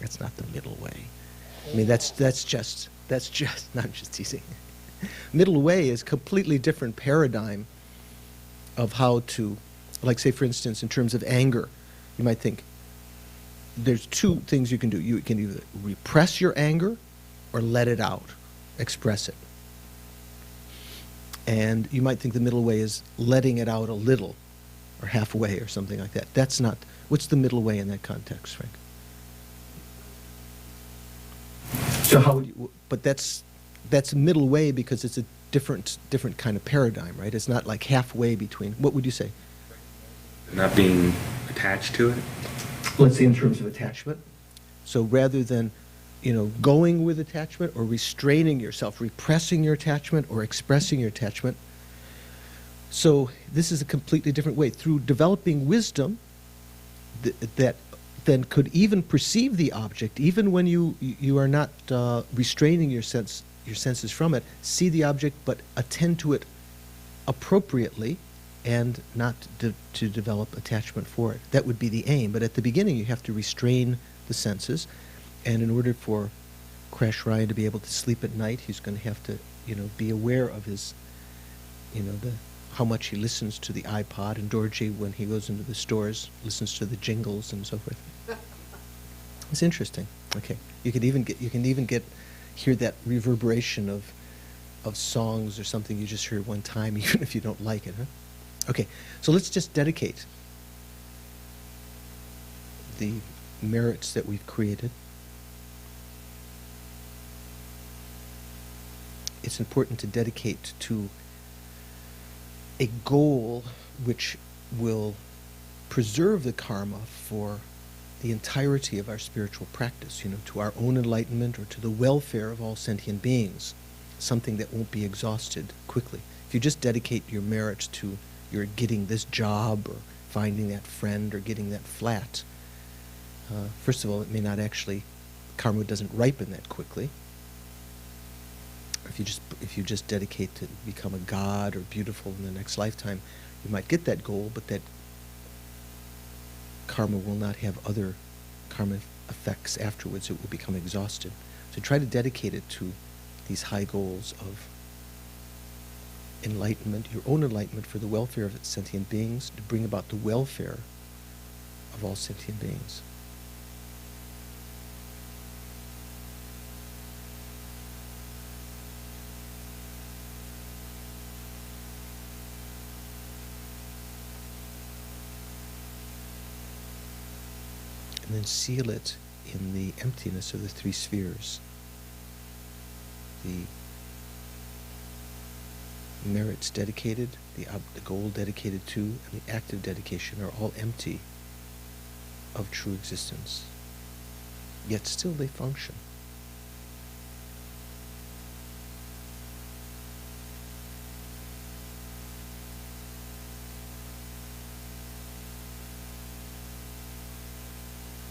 That's not the middle way. I mean, that's just That's just, not just teasing. Middle way is completely different paradigm of how to, like say for instance, in terms of anger, you might think there's two things you can do. You can either repress your anger or let it out, express it. And you might think the middle way is letting it out a little, or halfway, or something like that. That's not, what's the middle way in that context, Frank? So how would you, but that's middle way because it's a different kind of paradigm, right? It's not like halfway between, what would you say? Not being attached to it? Let's say in terms of attachment. So rather than, going with attachment or restraining yourself, repressing your attachment or expressing your attachment. So this is a completely different way. Through developing wisdom that then could even perceive the object, even when you are not restraining your senses from it, see the object but attend to it appropriately and not to develop attachment for it. That would be the aim. But at the beginning you have to restrain the senses. And in order for Crash Ryan to be able to sleep at night, he's going to have to, be aware of his, how much he listens to the iPod. And Dorji, when he goes into the stores, listens to the jingles and so forth. It's interesting. Okay, you can even hear that reverberation of songs or something you just heard one time, even if you don't like it, huh? Okay, so let's just dedicate the merits that we've created. It's important to dedicate to a goal which will preserve the karma for the entirety of our spiritual practice, to our own enlightenment or to the welfare of all sentient beings, something that won't be exhausted quickly. If you just dedicate your merits to your getting this job or finding that friend or getting that flat, first of all, it may not actually, karma doesn't ripen that quickly. If you just dedicate to become a god or beautiful in the next lifetime, you might get that goal, but that karma will not have other karma effects afterwards. It will become exhausted. So try to dedicate it to these high goals of enlightenment, your own enlightenment for the welfare of sentient beings, to bring about the welfare of all sentient beings. And then seal it in the emptiness of the three spheres. The merits dedicated, the goal dedicated to, and the active dedication are all empty of true existence. Yet still they function.